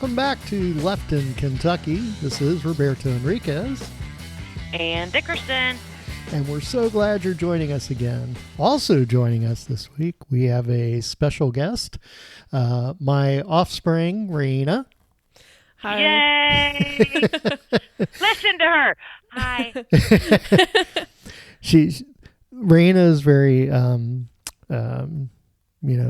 Welcome back to Left in Kentucky. This is Roberto Henriquez. And Dickerson. And we're so glad you're joining us again. Also joining us this week, we have a special guest, my offspring, Reina. Hi. Yay! Listen to her. Hi. Reina is very,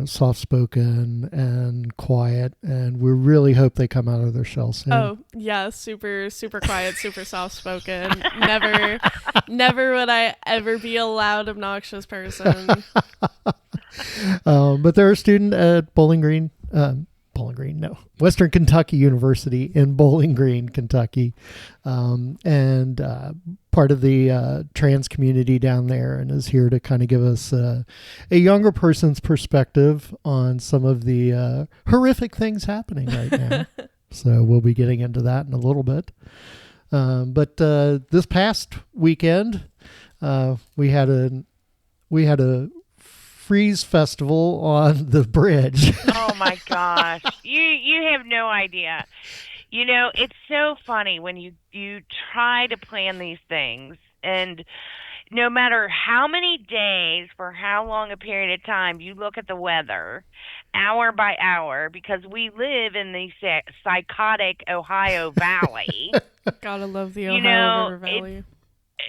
soft-spoken and quiet, and we really hope they come out of their shell soon. Oh, yeah, super, super quiet, super soft-spoken. Never would I ever be a loud, obnoxious person. But they're a student at Western Kentucky University in Bowling Green, Kentucky, and part of the trans community down there, and is here to kind of give us a younger person's perspective on some of the horrific things happening right now. So we'll be getting into that in a little bit. But this past weekend, we had a freeze festival on the bridge. Oh my gosh. You have no idea. You know, it's so funny when you try to plan these things, and no matter how many days, for how long a period of time, you look at the weather hour by hour, because we live in the psychotic Ohio Valley. Gotta love the Ohio River Valley.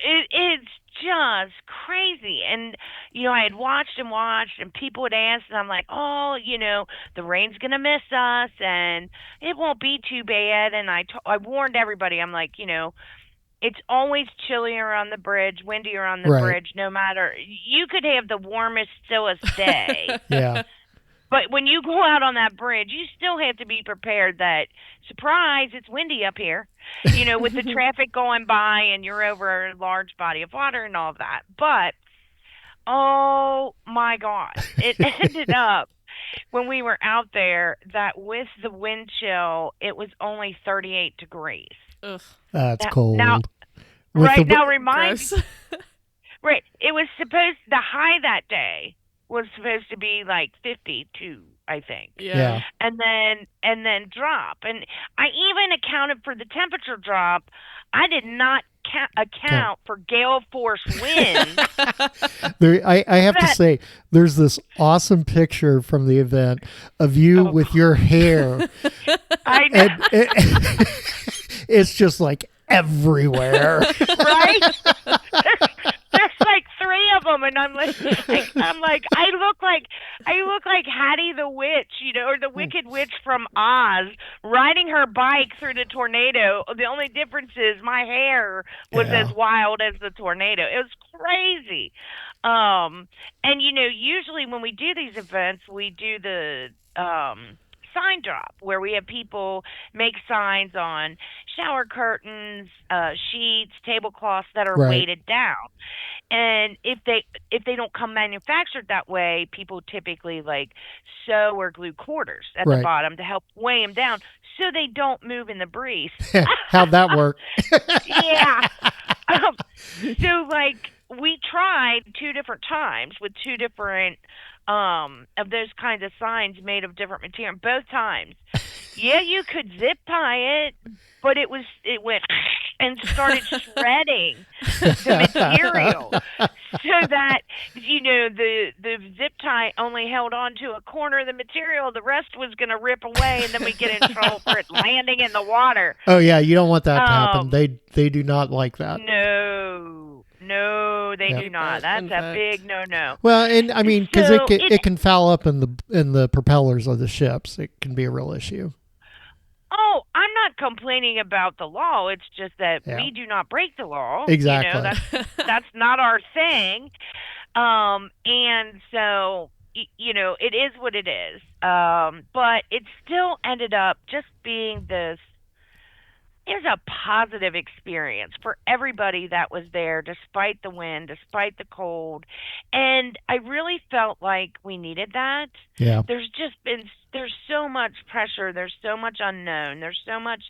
It's just crazy. And, I had watched, and people would ask, and I'm like, oh, the rain's going to miss us, and it won't be too bad. And I warned everybody, I'm like, it's always chillier on the bridge, windier on the bridge, no matter. You could have the warmest, stillest day. Yeah. But when you go out on that bridge, you still have to be prepared that, surprise, it's windy up here, with the traffic going by and you're over a large body of water and all of that. But, oh my God, it ended up when we were out there that with the wind chill, it was only 38 degrees. Ugh. That's cold. Now, With remind me. Right, it was the high that day was supposed to be like 52, I think. Yeah. And then drop. And I even accounted for the temperature drop. I did not account for gale force winds. I have to say, there's this awesome picture from the event of you with your hair. I know. And it's just like everywhere. Right? There's like three of them, and I'm like, I look like Hattie the Witch, or the Wicked Witch from Oz, riding her bike through the tornado. The only difference is my hair was as wild as the tornado. It was crazy. And usually when we do these events, we do the sign drop, where we have people make signs on shower curtains, sheets, tablecloths that are weighted down. And if they don't come manufactured that way, people typically sew or glue quarters at the bottom to help weigh them down so they don't move in the breeze. How'd that work? Yeah. So we tried 2 different times with 2 different of those kinds of signs made of different material. Both times, you could zip tie it, but it went and started shredding the material, so that the zip tie only held on to a corner of the material. The rest was going to rip away, and then we get in trouble for it landing in the water. Oh yeah, you don't want that to happen. They do not like that. No, they do not. That's a big no. Well, and I mean, because it can foul up in the propellers of the ships. It can be a real issue. Oh, I'm not complaining about the law. It's just that we do not break the law. Exactly. That's not our thing. And so, it is what it is. But it still ended up just being this. It was a positive experience for everybody that was there, despite the wind, despite the cold. And I really felt like we needed that. Yeah. There's so much pressure. There's so much unknown. There's so much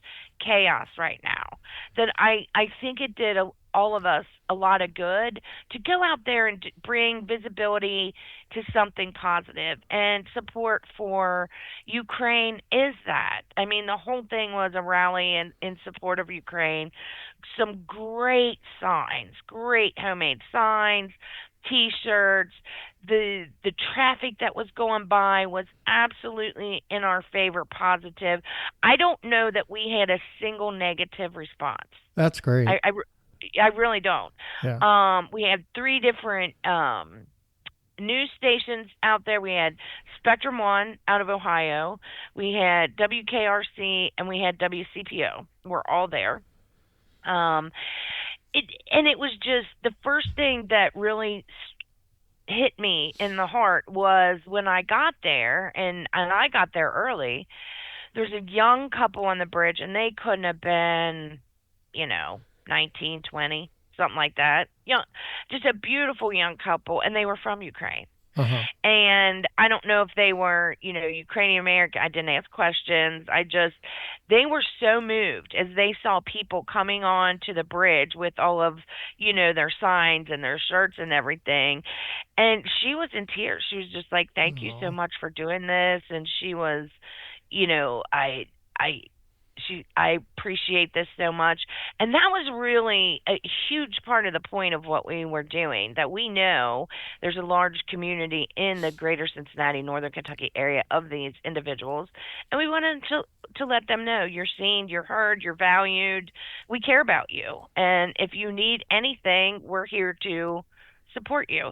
chaos right now that I think it did all of us a lot of good to go out there and bring visibility to something positive. And support for Ukraine is that. I mean, the whole thing was a rally in support of Ukraine. Some great signs, great homemade signs, T-shirts. The traffic that was going by was absolutely in our favor, positive. I don't know that we had a single negative response. That's great. I really don't. Yeah. We had three different news stations out there. We had Spectrum One out of Ohio, we had WKRC, and we had WCPO. We're all there. Um, it was just the first thing that really hit me in the heart was when I got there, and I got there early. There's a young couple on the bridge, and they couldn't have been, 19, 20, something like that. Just a beautiful young couple, and they were from Ukraine. Uh-huh. And I don't know if they were, Ukrainian American. I didn't ask questions. They were so moved as they saw people coming on to the bridge with all of, their signs and their shirts and everything. And she was in tears. She was just like, "Thank you so much for doing this." And she was, I I appreciate this so much. And that was really a huge part of the point of what we were doing, that we know there's a large community in the greater Cincinnati, Northern Kentucky area of these individuals. And we wanted to let them know you're seen, you're heard, you're valued. We care about you. And if you need anything, we're here to support you.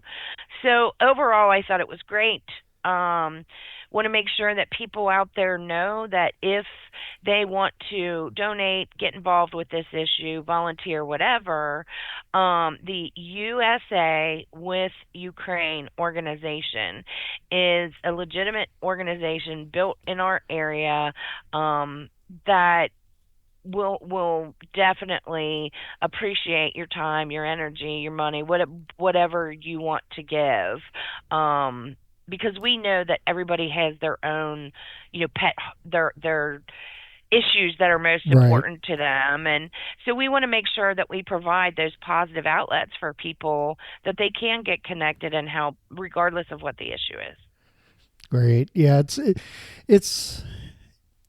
So overall, I thought it was great. Want to make sure that people out there know that if they want to donate, get involved with this issue, volunteer, whatever, the USA with Ukraine organization is a legitimate organization built in our area that will definitely appreciate your time, your energy, your money, whatever you want to give. Because we know that everybody has their own, their issues that are most important to them. And so we want to make sure that we provide those positive outlets for people that they can get connected and help regardless of what the issue is. Great. Yeah, it's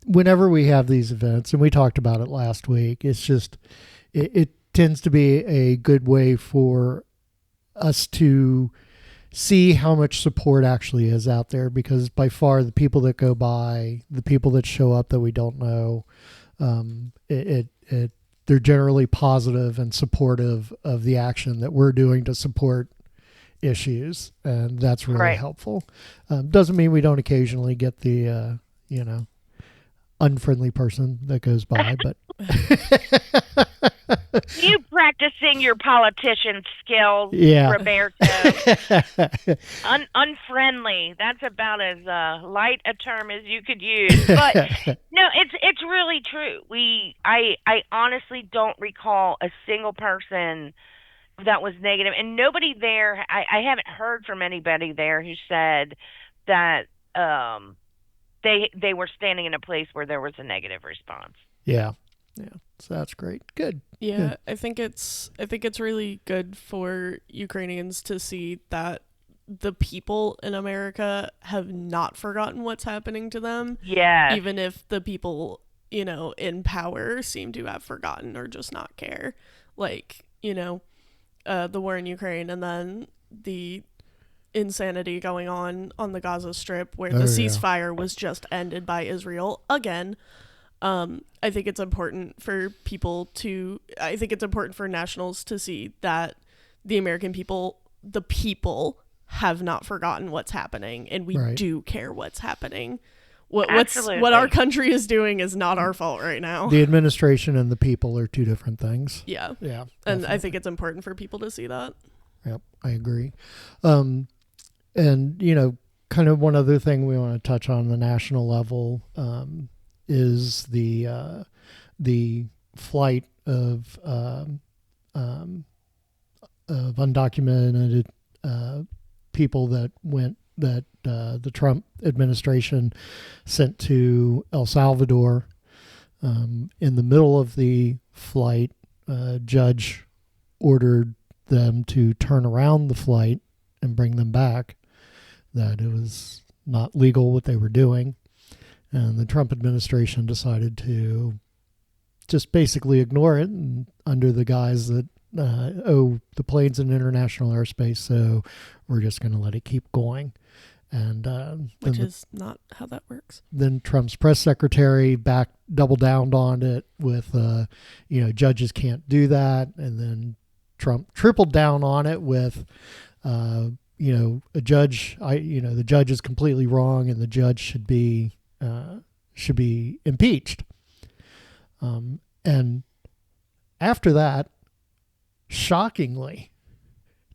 whenever we have these events, and we talked about it last week, it's just, it tends to be a good way for us to see how much support actually is out there, because by far the people that go by, the people that show up that we don't know, they're generally positive and supportive of the action that we're doing to support issues, and that's really helpful. Doesn't mean we don't occasionally get the unfriendly person that goes by, but you practicing your politician skills, Roberto. Unfriendly. That's about as light a term as you could use. But no, it's really true. I honestly don't recall a single person that was negative, and nobody there. I haven't heard from anybody there who said that they were standing in a place where there was a negative response. Yeah. So that's great. Good. Yeah, Good. I think it's really good for Ukrainians to see that the people in America have not forgotten what's happening to them. Yeah. Even if the people, in power seem to have forgotten or just not care. Like, the war in Ukraine, and then the insanity going on the Gaza Strip, where the ceasefire was just ended by Israel again. I think it's important for nationals to see that the American people, the people, have not forgotten what's happening, and we do care what's happening. What our country is doing is not our fault right now. The administration and the people are two different things. Yeah. Yeah. And I think it's important for people to see that. Yep, I agree. And, kind of one other thing we want to touch on the national level, is the flight of undocumented people that the Trump administration sent to El Salvador. In the middle of the flight, judge ordered them to turn around the flight and bring them back, that it was not legal what they were doing. And the Trump administration decided to just basically ignore it, and under the guise that, the plane's in international airspace, so we're just going to let it keep going. And which is not how that works. Then Trump's press secretary doubled down on it with, judges can't do that. And then Trump tripled down on it with, a judge. The judge is completely wrong, and the judge should be impeached. And after that, shockingly,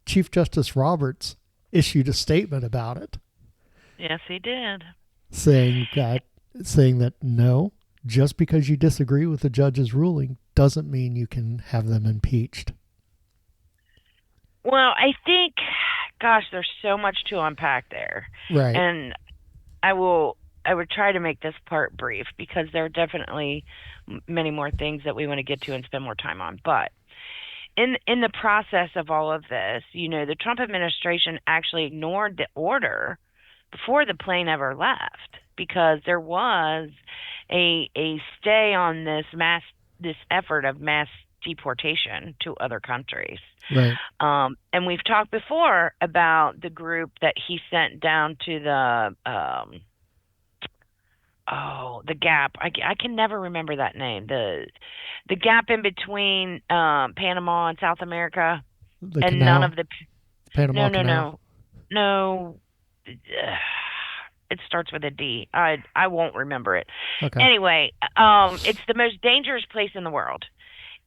Chief Justice Roberts issued a statement about it. Yes, he did. Saying that no, just because you disagree with the judge's ruling doesn't mean you can have them impeached. Well, I think, gosh, there's so much to unpack there. Right. And I would try to make this part brief, because there are definitely many more things that we want to get to and spend more time on. But in the process of all of this, the Trump administration actually ignored the order before the plane ever left, because there was a stay on this effort of mass deportation to other countries. Right. And we've talked before about the group that he sent down to the gap. I can never remember that name. The gap in between Panama and South America, The and canal, none of the Panama Canal. no. It starts with a D. I won't remember it. Okay. Anyway, it's the most dangerous place in the world.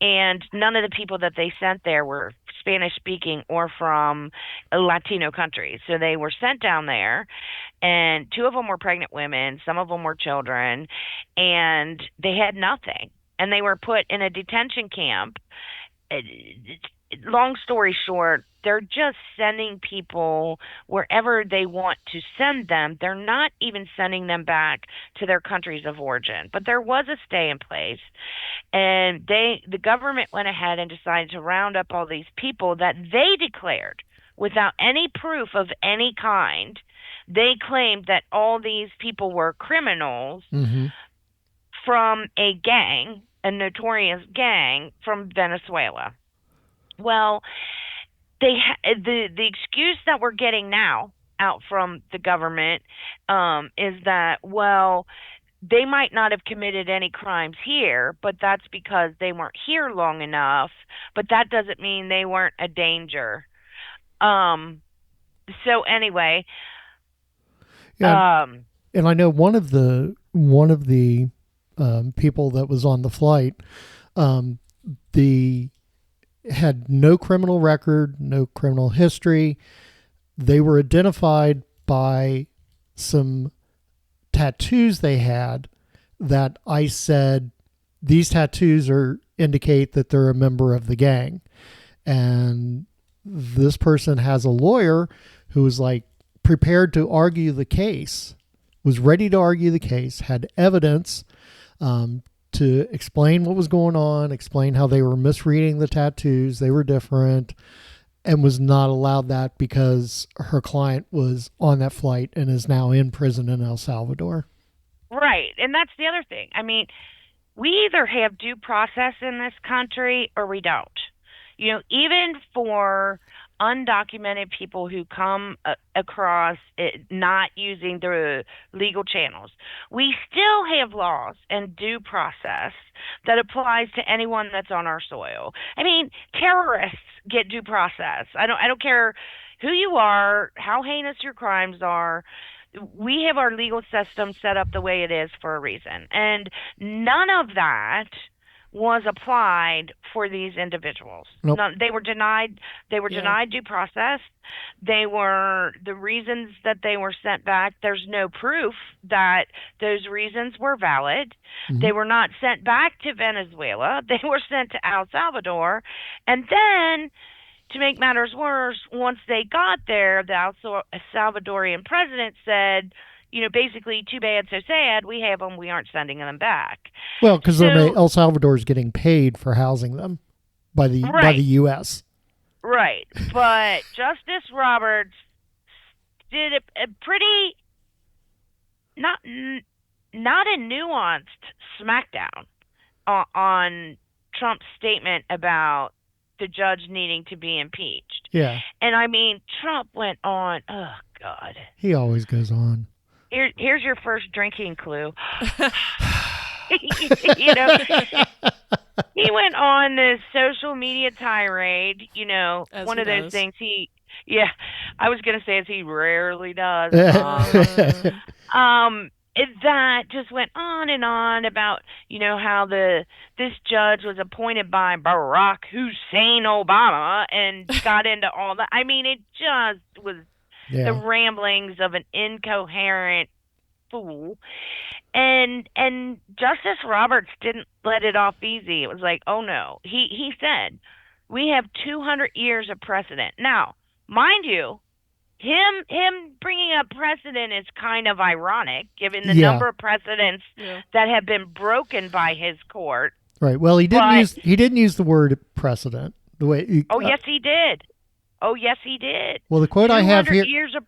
And none of the people that they sent there were Spanish speaking or from Latino countries. So they were sent down there, and 2 of them were pregnant women. Some of them were children, and they had nothing. And they were put in a detention camp. Long story short, they're just sending people wherever they want to send them. They're not even sending them back to their countries of origin. But there was a stay in place, and the government went ahead and decided to round up all these people that they declared without any proof of any kind. They claimed that all these people were criminals from a gang, a notorious gang from Venezuela. Well, the excuse that we're getting now out from the government is that, well, they might not have committed any crimes here, but that's because they weren't here long enough. But that doesn't mean they weren't a danger. So anyway, yeah, and I know one of the people that was on the flight, had no criminal record, no criminal history. They were identified by some tattoos they had that ICE said these tattoos indicate that they're a member of the gang. And this person has a lawyer who was prepared to argue the case, was ready to argue the case, had evidence, to explain what was going on, explain how they were misreading the tattoos, they were different, and was not allowed that because her client was on that flight and is now in prison in El Salvador. Right. And that's the other thing. I mean, we either have due process in this country or we don't. Even for undocumented people who come across it not using the legal channels, we still have laws and due process that applies to anyone that's on our soil. I mean, terrorists get due process. I don't care who you are, how heinous your crimes are. We have our legal system set up the way it is for a reason. And none of that was applied for these individuals. Nope. They were denied. They were denied due process. The reasons that they were sent back, there's no proof that those reasons were valid. Mm-hmm. They were not sent back to Venezuela. They were sent to El Salvador. And then, to make matters worse, once they got there, the Salvadorian president said, basically, too bad, so sad. We have them. We aren't sending them back. Well, because El Salvador is getting paid for housing them by the U.S. Right. But Justice Roberts did a pretty not not a nuanced smackdown on Trump's statement about the judge needing to be impeached. Yeah. And I mean, Trump went on. Oh God. He always goes on. Here's your first drinking clue. You know, he went on this social media tirade. You know, As one he of those does. things yeah, I was gonna say as he rarely does. That just went on and on about how this judge was appointed by Barack Hussein Obama and got into all that. I mean, it just was the Yeah. ramblings of an incoherent fool. And Justice Roberts didn't let it off easy. It was like, oh no. He said, we have 200 years of precedent. Now, mind you, him bringing up precedent is kind of ironic given the Yeah. number of precedents Yeah. that have been broken by his court. Right. Well, he But didn't use the word precedent the way. oh yes, he did. Oh yes, he did. Well, the quote I have 200 here years of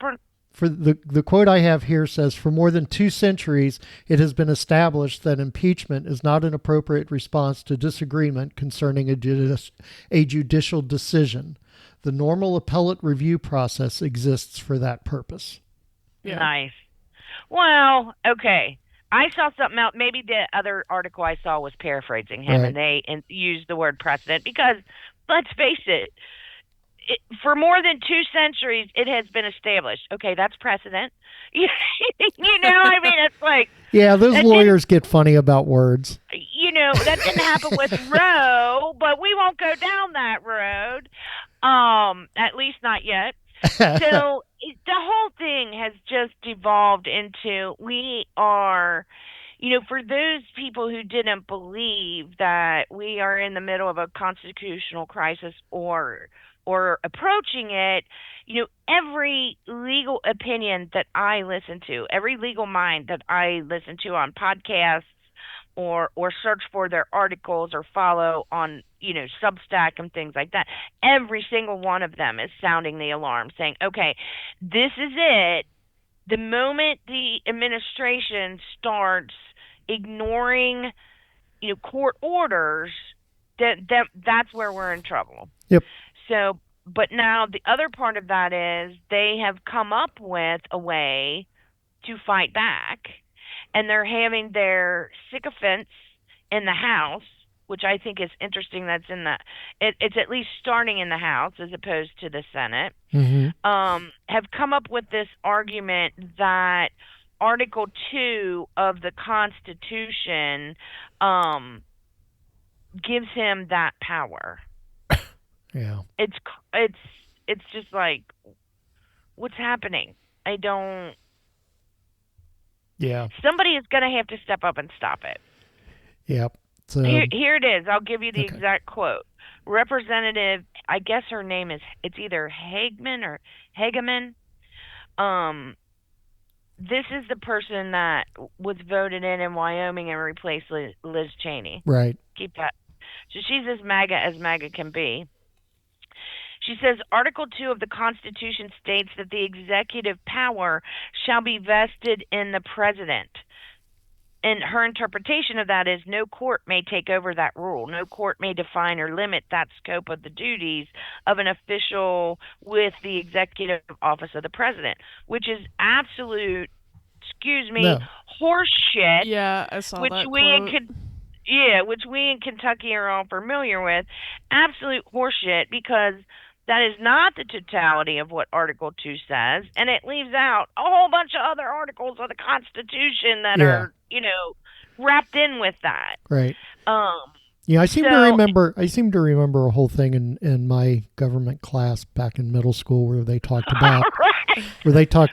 for the quote I have here says, "For more than 2 centuries, it has been established that impeachment is not an appropriate response to disagreement concerning a judicial decision. The normal appellate review process exists for that purpose." Yeah. Nice. Well, okay. I saw something else. Maybe the other article I saw was paraphrasing him, Right. and they used the word precedent because, let's face it, for more than 2 centuries, it has been established. Okay, that's precedent. I mean, it's like, Yeah, those that lawyers get funny about words. that didn't happen with Roe, but we won't go down that road. At least not yet. So the whole thing has just devolved into we are, for those people who didn't believe that we are in the middle of a constitutional crisis or approaching it, every legal opinion that I listen to, every legal mind that I listen to on podcasts or search for their articles or follow on Substack and things like that, every single one of them is sounding the alarm saying, okay, this is it. The moment the administration starts ignoring court orders, that's where we're in trouble. Yep. So, but now the other part of that is they have come up with a way to fight back, and they're having their sycophants in the House, which I think is interesting. That's it's at least starting in the House as opposed to the Senate. Mm-hmm. Have come up with this argument that Article 2 of the Constitution gives him that power. Yeah. It's just like, what's happening? I don't. Yeah. Somebody is going to have to step up and stop it. Yep. So Here it is. I'll give you the Okay. exact quote. Representative, I guess her name it's either Hageman or Hageman. This is the person that was voted in Wyoming and replaced Liz Cheney. right. Keep that. So she's as MAGA can be. She says Article 2 of the Constitution states that the executive power shall be vested in the president. And her interpretation of that is no court may take over that rule. No court may define or limit that scope of the duties of an official with the executive office of the president, which is absolute, No. horse shit. Yeah, I saw which that we quote. which we in Kentucky are all familiar with. Absolute horseshit, because that is not the totality of what Article 2 says, and it leaves out a whole bunch of other articles of the Constitution that Yeah. are, wrapped in with that. Right. Yeah, I seem to remember a whole thing in my government class back in middle school where they talked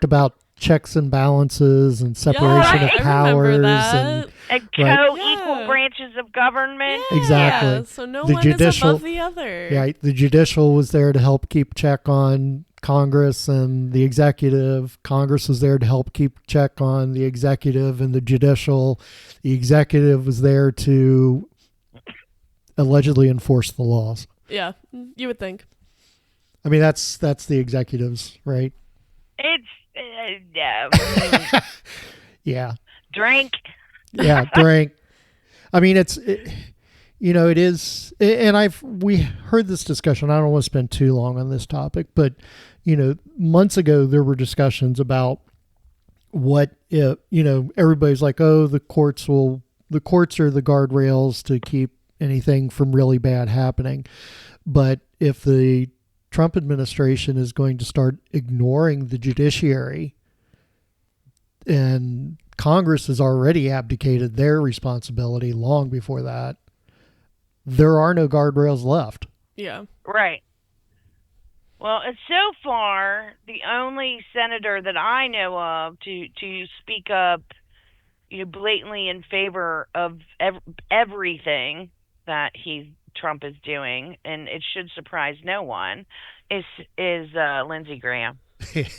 about checks and balances and separation Yeah, of I remember powers that. and And Right. co-equal Yeah. branches of government. Yeah, Exactly. So no The one judicial- is above the other. yeah, the judicial was there to help keep check on Congress and the executive. Congress was there to help keep check on the executive and the judicial. The executive was there to allegedly enforce the laws. Yeah, you would think. I mean, that's the executives, right? It's Yeah. drink. Yeah, drink. I mean, it is, and we heard this discussion. I don't want to spend too long on this topic, but months ago there were discussions about what if, everybody's like, oh, the courts are the guardrails to keep anything from really bad happening. But if the Trump administration is going to start ignoring the judiciary, and Congress has already abdicated their responsibility long before that, there are no guardrails left. Yeah. Right. Well, so far, the only senator that I know of to speak up, blatantly in favor of everything that Trump is doing, and it should surprise no one, is Lindsey Graham. He's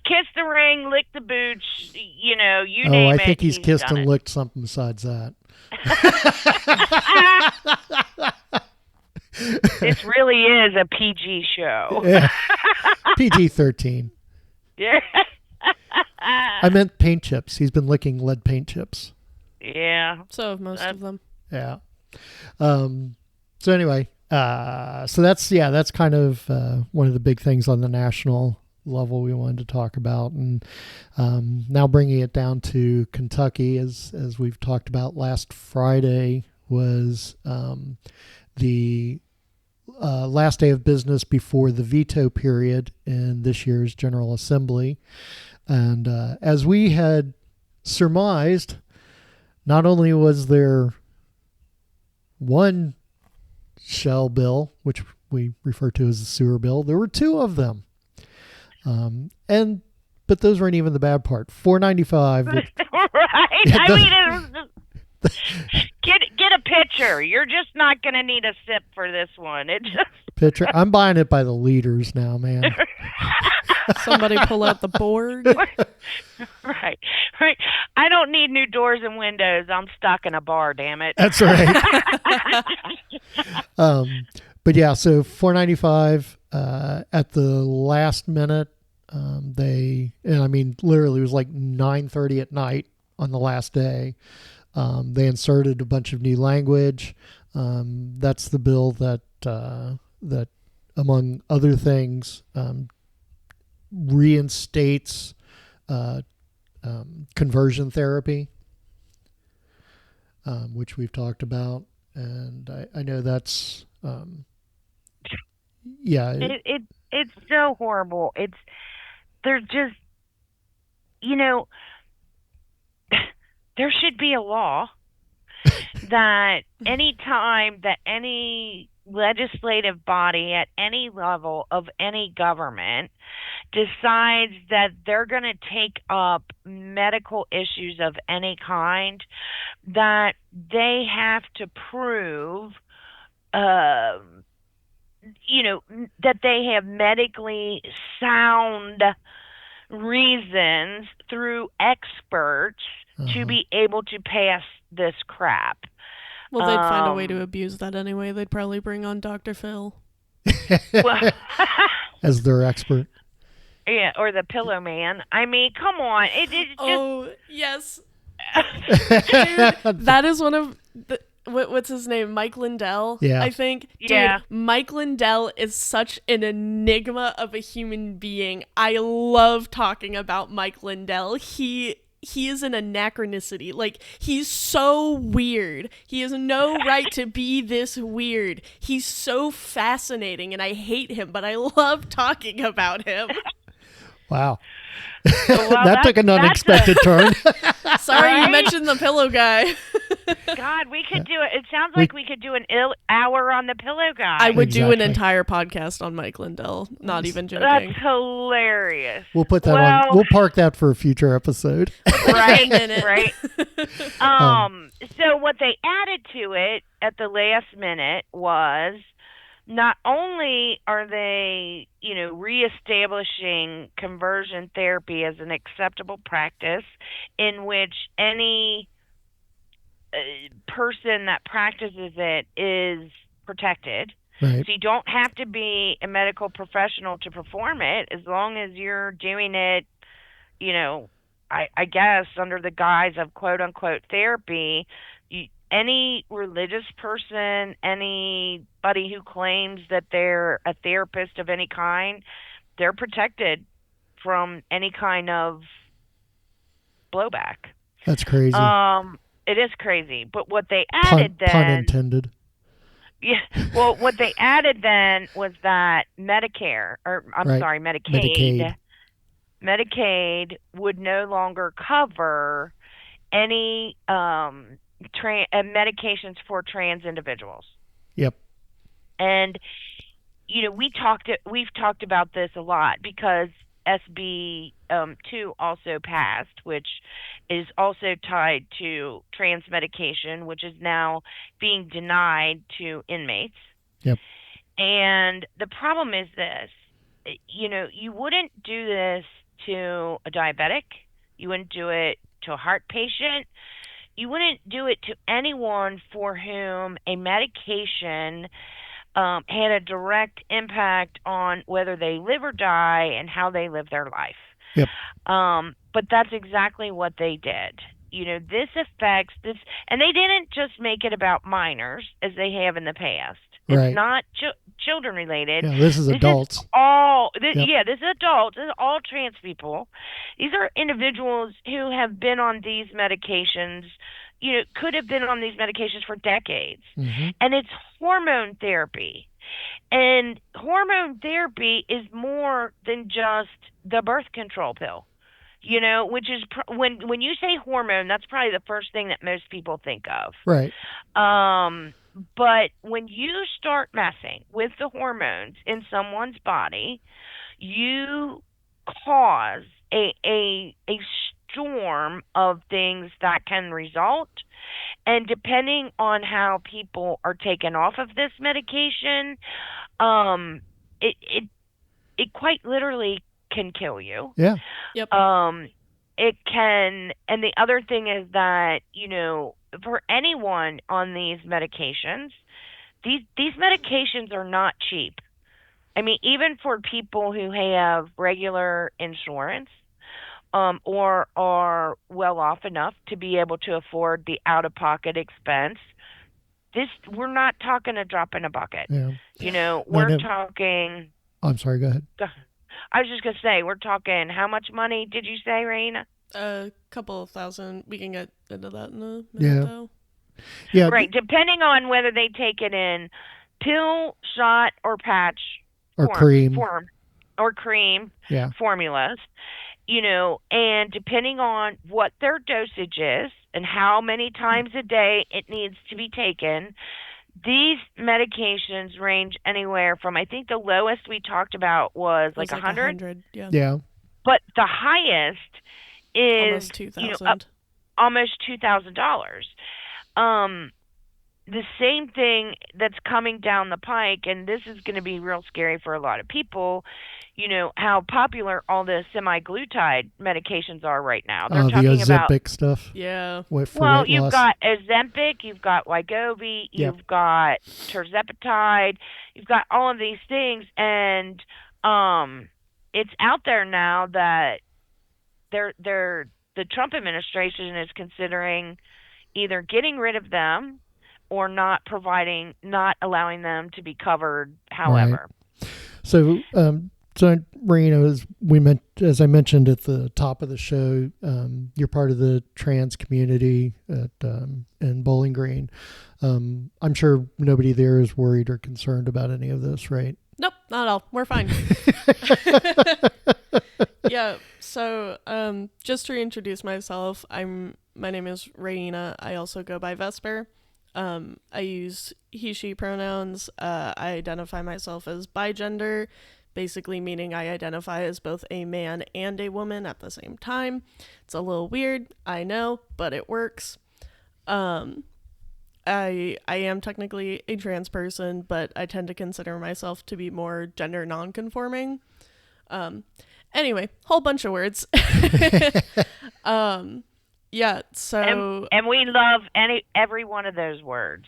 kissed the ring, licked the boots, you name it. Oh, I think he's kissed and it. licked something besides that. This really is a PG show. Yeah. PG-13. Yeah. I meant paint chips. He's been licking lead paint chips. Yeah. So have most of them. Yeah. So anyway, so that's kind of one of the big things on the national level we wanted to talk about. And now bringing it down to Kentucky, as we've talked about, last Friday was the last day of business before the veto period in this year's General Assembly. And as we had surmised, not only was there one shell bill, which we refer to as the sewer bill, there were two of them. But those weren't even the bad part. 495. Right. I mean, it was get a pitcher. You're just not going to need a sip for this one. It just pitcher. I'm buying it by the liters now, man. Somebody pull out the board. Right. I don't need new doors and windows. I'm stuck in a bar, damn it. That's right. But yeah, so 495 at the last minute, literally it was like 9:30 at night on the last day. They inserted a bunch of new language. That's the bill that among other things, reinstates conversion therapy, which we've talked about, and I know that's it's so horrible. They're just there should be a law that any time that any legislative body at any level of any government decides that they're going to take up medical issues of any kind, that they have to prove that they have medically sound reasons through experts to be able to pass this crap. Well, they'd find a way to abuse that anyway. They'd probably bring on Dr. Phil. As their expert. Yeah, or the Pillow Man. I mean, come on. It's just... Oh, yes. Dude, that is one of the... What's his name? Mike Lindell, yeah. I think. Dude, yeah. Mike Lindell is such an enigma of a human being. I love talking about Mike Lindell. He is an anachronicity. Like, he's so weird. He has no right to be this weird. He's so fascinating, and I hate him, but I love talking about him. Wow. Well, that took an unexpected turn. Sorry, Right? you mentioned the pillow guy. God, we could do it. It sounds like we could do an hour on the Pillow Guy. I would do an Exactly. entire podcast on Mike Lindell. Not even joking. That's hilarious. We'll put that on. We'll park that for a future episode. Right, Minute. right. So what they added to it at the last minute was not only are they, reestablishing conversion therapy as an acceptable practice in which any person that practices it is protected, Right. So you don't have to be a medical professional to perform it, as long as you're doing it, you know, I guess under the guise of quote unquote therapy. Any religious person, anybody who claims that they're a therapist of any kind, they're protected from any kind of blowback. That's crazy. It is crazy. But what they Pun, added pun then, intended. yeah, well, what they added then was that Medicare, or I'm Right. sorry, Medicaid, Medicaid. would no longer cover any medications for trans individuals. Yep. And we've talked about this a lot because SB 2 also passed, which is also tied to trans medication, which is now being denied to inmates. Yep. And the problem is this: you wouldn't do this to a diabetic, you wouldn't do it to a heart patient, you wouldn't do it to anyone for whom a medication had a direct impact on whether they live or die and how they live their life. Yep. But that's exactly what they did. This affects this, and they didn't just make it about minors as they have in the past. It's Right. not children related. Yeah, this is adults. Yep. Yeah, this is adults. This is all trans people. These are individuals who have been on these medications, could have been on these medications for decades. Mm-hmm. And it's hormone therapy. And hormone therapy is more than just the birth control pill. Which is when you say hormone, that's probably the first thing that most people think of. Right. But when you start messing with the hormones in someone's body, you cause a storm of things that can result. And depending on how people are taken off of this medication, it quite literally can kill you. Yeah. Yep. It can, and the other thing is that, for anyone on these medications, these medications are not cheap. I mean, even for people who have regular insurance, or are well off enough to be able to afford the out-of-pocket expense, we're not talking a drop in a bucket. Yeah. We're talking. I'm sorry. Go ahead. I was just gonna say, we're talking. How much money did you say, Reina? A couple of thousand. We can get into that in a minute, Yeah. though. Yeah. Right, depending on whether they take it in pill, shot, or patch, Or cream. or cream Yeah. formulas. And depending on what their dosage is and how many times a day it needs to be taken, these medications range anywhere from, I think the lowest we talked about was like 100. Yeah. Yeah. But the highest is Almost 2,000. Almost $2,000. The same thing that's coming down the pike, and this is going to be real scary for a lot of people, how popular all the semaglutide medications are right now. They're The talking about Ozempic stuff. Yeah. For well, weight you've loss. got Ozempic, you've got Wegovy, Yep. you've got tirzepatide, you've got all of these things, and it's out there now that the Trump administration is considering either getting rid of them or not allowing them to be covered. However, So, Marino, as I mentioned at the top of the show, you're part of the trans community in Bowling Green. I'm sure nobody there is worried or concerned about any of this, right? Nope, not at all. We're fine. Yeah. So, just to reintroduce myself, my name is Reina. I also go by Vesper. I use he/she pronouns. I identify myself as bigender, basically meaning I identify as both a man and a woman at the same time. It's a little weird, I know, but it works. I am technically a trans person, but I tend to consider myself to be more gender non-conforming. Anyway, whole bunch of words. Yeah, so and we love every one of those words.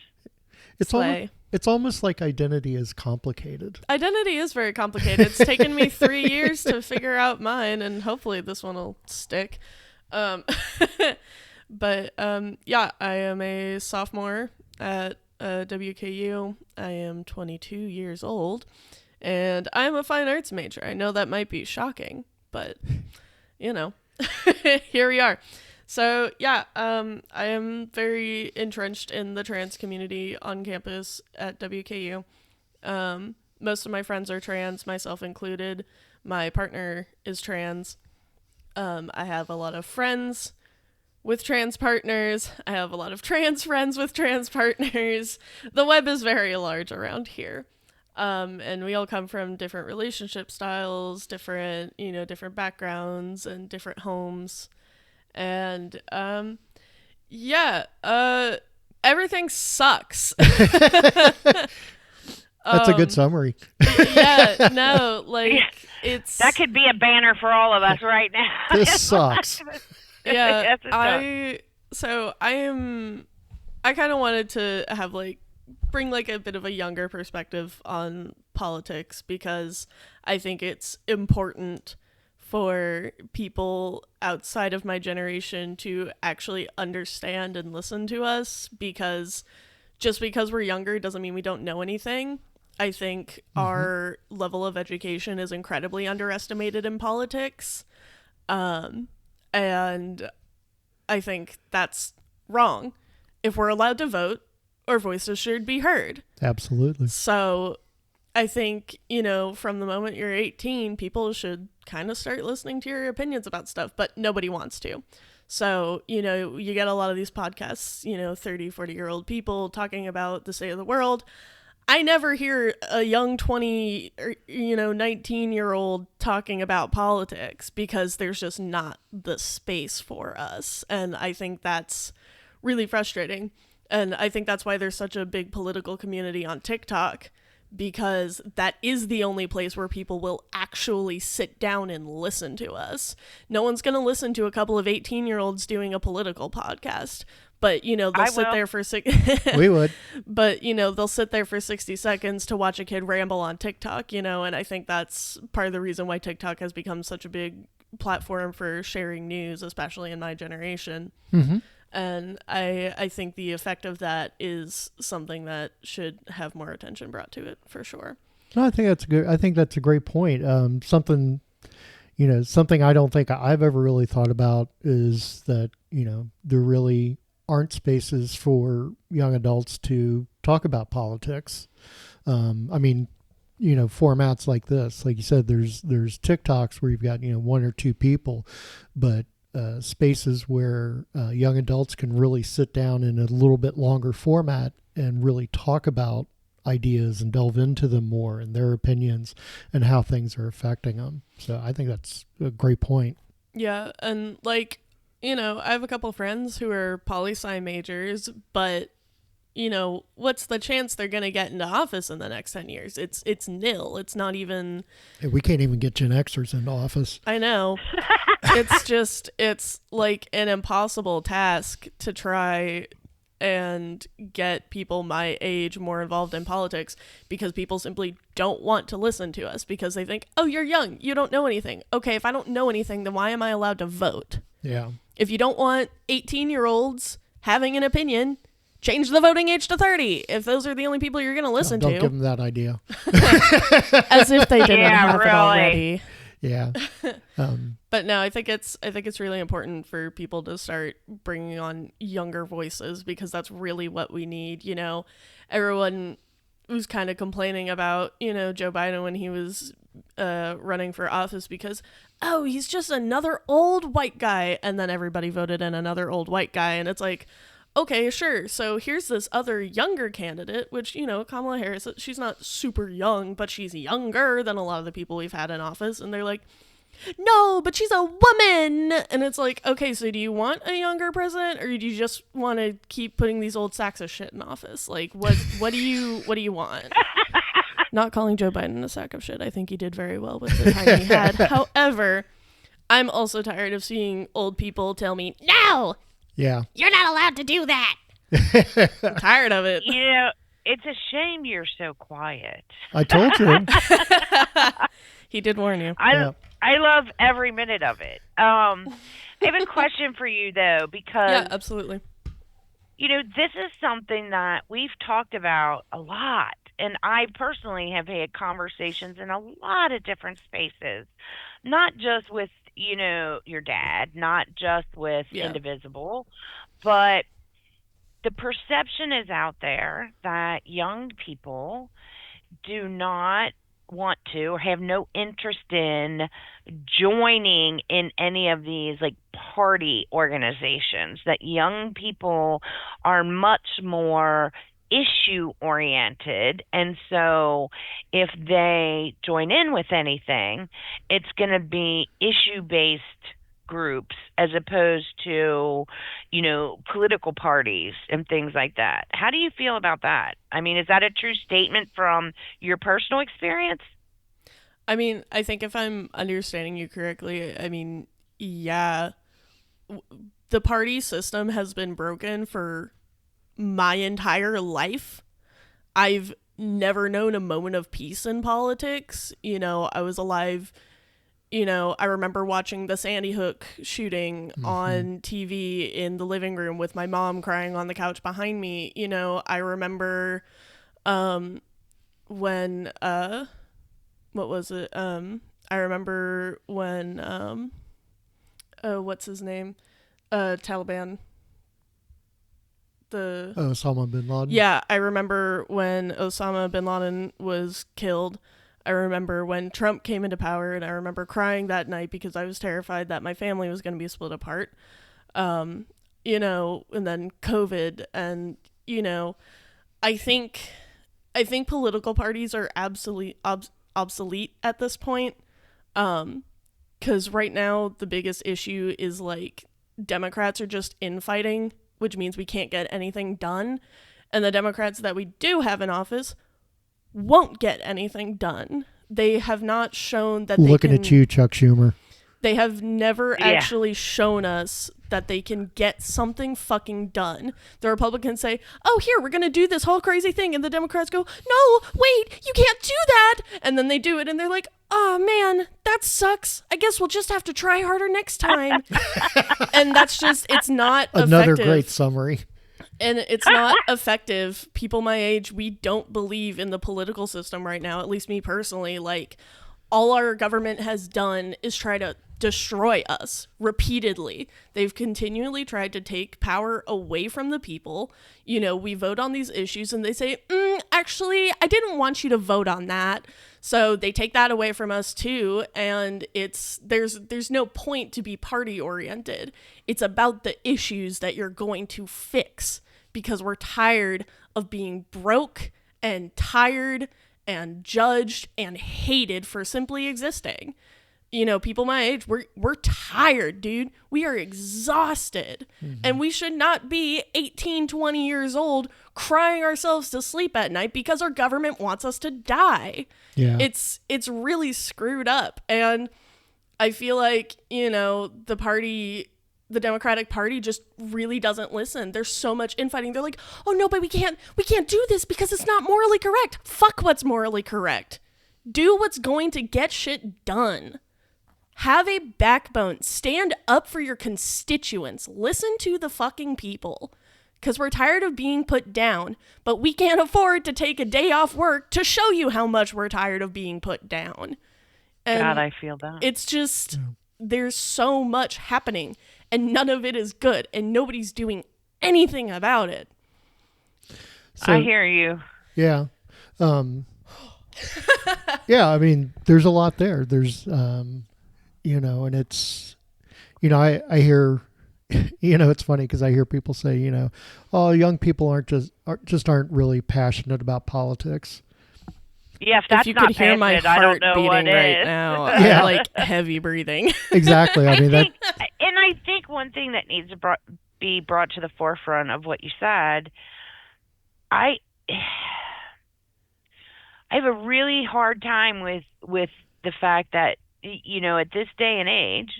It's slay. It's almost like identity is complicated. Identity is very complicated. It's taken me 3 years to figure out mine, and hopefully this one will stick. But yeah, I am a sophomore at WKU. I am 22 years old, and I am a fine arts major. I know that might be shocking, but here we are. So yeah, I am very entrenched in the trans community on campus at WKU. Most of my friends are trans, myself included. My partner is trans. I have a lot of friends with trans partners. I have a lot of trans friends with trans partners. The web is very large around here. And we all come from different relationship styles, different backgrounds and different homes. And, everything sucks. That's a good summary. Yeah, no, like, it's... That could be a banner for all of us right now. This sucks. Yeah, Yes, it I kind of wanted to have, like, bring, like, a bit of a younger perspective on politics, because I think it's important for people outside of my generation to actually understand and listen to us, because just because we're younger doesn't mean we don't know anything. I think our level of education is incredibly underestimated in politics. And I think that's wrong. If we're allowed to vote, our voices should be heard. Absolutely. So I think, from the moment you're 18, people should kind of start listening to your opinions about stuff, but nobody wants to. So, you get a lot of these podcasts, 30, 40-year-old people talking about the state of the world. I never hear a young 20 or, 19-year-old talking about politics, because there's just not the space for us. And I think that's really frustrating. And I think that's why there's such a big political community on TikTok, because that is the only place where people will actually sit down and listen to us. No one's going to listen to a couple of 18-year-olds doing a political podcast. But, they'll sit there for We would. But, they'll sit there for 60 seconds to watch a kid ramble on TikTok, and I think that's part of the reason why TikTok has become such a big platform for sharing news, especially in my generation. Mm-hmm. And I think the effect of that is something that should have more attention brought to it, for sure. No, I think that's good. I think that's a great point. Something I don't think I've ever really thought about is that, there really aren't spaces for young adults to talk about politics. Formats like this, like you said, there's TikToks where you've got, one or two people, but spaces where young adults can really sit down in a little bit longer format and really talk about ideas and delve into them more and their opinions and how things are affecting them. So I think that's a great point. Yeah. And I have a couple friends who are poli-sci majors, but what's the chance they're going to get into office in the next 10 years? It's nil. It's not even... We can't even get Gen Xers into office. I know. It's like an impossible task to try and get people my age more involved in politics, because people simply don't want to listen to us, because they think, oh, you're young, you don't know anything. Okay, if I don't know anything, then why am I allowed to vote? Yeah. If you don't want 18-year-olds having an opinion, change the voting age to 30. If those are the only people you're going to listen to. Don't give them that idea. As if they didn't have really. it already. Yeah. But no, I think it's really important for people to start bringing on younger voices, because that's really what we need. Everyone was kind of complaining about, Joe Biden when he was running for office, because, oh, he's just another old white guy. And then everybody voted in another old white guy. And it's like, okay, sure. So here's this other younger candidate, which, Kamala Harris, she's not super young, but she's younger than a lot of the people we've had in office. And they're like, no, but she's a woman. And it's like, okay, so do you want a younger president, or do you just want to keep putting these old sacks of shit in office? Like, what do you want? Not calling Joe Biden a sack of shit. I think he did very well with the time he had. However, I'm also tired of seeing old people tell me, no, yeah, you're not allowed to do that. I'm tired of it. It's a shame you're so quiet. I told you. He did warn you. Yeah. I love every minute of it. I have a question for you though, Yeah, because absolutely. this is something that we've talked about a lot, and I personally have had conversations in a lot of different spaces, not just with your dad, not just with Yeah. Indivisible, but the perception is out there that young people do not want to or have no interest in joining in any of these like party organizations, that young people are much more issue oriented, and so if they join in with anything, it's going to be issue based groups as opposed to political parties and things like that. How do you feel about that? I mean, is that a true statement from your personal experience? I mean, I think if I'm understanding you correctly, I mean, yeah, the party system has been broken for my entire life. I've never known a moment of peace in politics. I was alive. I remember watching the Sandy Hook shooting on TV in the living room with my mom crying on the couch behind me. I remember when what was it? I remember when what's his name? Taliban. Osama bin Laden. Yeah, I remember when Osama bin Laden was killed. I remember when Trump came into power, and I remember crying that night because I was terrified that my family was going to be split apart. And then COVID, and I think political parties are absolutely obsolete at this point. Because right now the biggest issue is like Democrats are just infighting, which means we can't get anything done, and the Democrats that we do have in office won't get anything done. They have not shown that Looking at you, Chuck Schumer. They have never Yeah. actually shown us that they can get something fucking done. The Republicans say, oh, here, we're going to do this whole crazy thing. And the Democrats go, no, wait, you can't do that. And then they do it and they're like, oh, man, that sucks. I guess we'll just have to try harder next time. And that's just, it's not Another effective. great summary. And it's not effective. People my age, we don't believe in the political system right now, at least me personally. Like, all our government has done is try to destroy us repeatedly. They've continually tried to take power away from the people. We vote on these issues and they say, actually, I didn't want you to vote on that. So they take that away from us too. And there's no point to be party oriented. It's about the issues that you're going to fix, because we're tired of being broke and tired and judged and hated for simply existing. People my age, we're tired, dude. We are exhausted. And we should not be 18, 20 years old crying ourselves to sleep at night because our government wants us to die. Yeah. It's really screwed up. And I feel like, the Democratic Party just really doesn't listen. There's so much infighting. They're like, oh no, but we can't do this because it's not morally correct. Fuck what's morally correct. Do what's going to get shit done. Have a backbone. Stand up for your constituents. Listen to the fucking people. Because we're tired of being put down, but we can't afford to take a day off work to show you how much we're tired of being put down. And God, I feel that. it's just, there's so much happening, and none of it is good, and nobody's doing anything about it. So, I hear you. Yeah. Yeah, I mean, there's a lot there. There's, and it's, I hear, it's funny because I hear people say, oh, young people aren't really passionate about politics. Yeah, if that's if you not could hear my passionate, I heart don't know what beating right is. now, Yeah. I'm like heavy breathing. Exactly. I mean, I think one thing that needs to be brought to the forefront of what you said, I have a really hard time with the fact that at this day and age,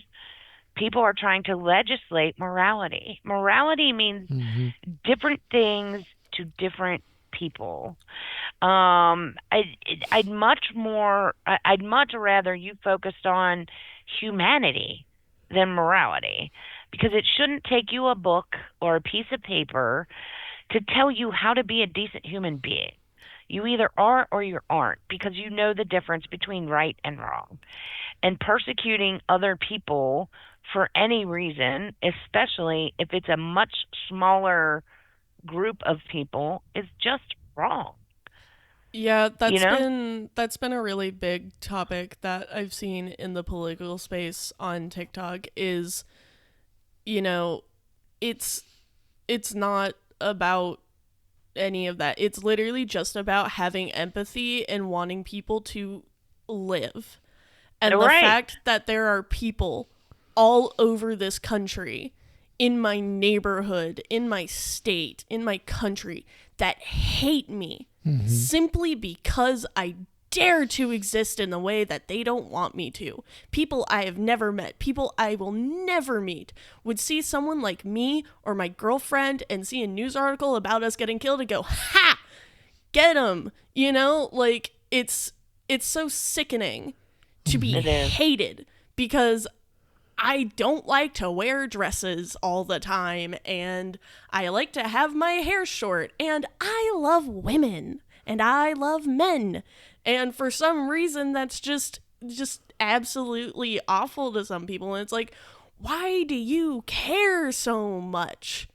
people are trying to legislate morality. Morality means different things to different people. I'd I'd much rather you focused on humanity than morality, because it shouldn't take you a book or a piece of paper to tell you how to be a decent human being. You either are or you aren't, because you know the difference between right and wrong. And persecuting other people for any reason, especially if it's a much smaller group of people, is just wrong. Yeah, You know? that's been a really big topic that I've seen in the political space on TikTok is, you know, it's it's not about any of that. It's literally just about having empathy and wanting people to live. And the Right. fact that there are people all over this country, in my neighborhood, in my state, in my country, that hate me simply because I dare to exist in the way that they don't want me to. People I have never met, people I will never meet, would see someone like me or my girlfriend and see a news article about us getting killed and go, ha! Get 'em! You know? Like, it's so sickening to be It is. hated because I don't like to wear dresses all the time, and I like to have my hair short, and I love women, and I love men. And for some reason that's just absolutely awful to some people. And it's like, why do you care so much?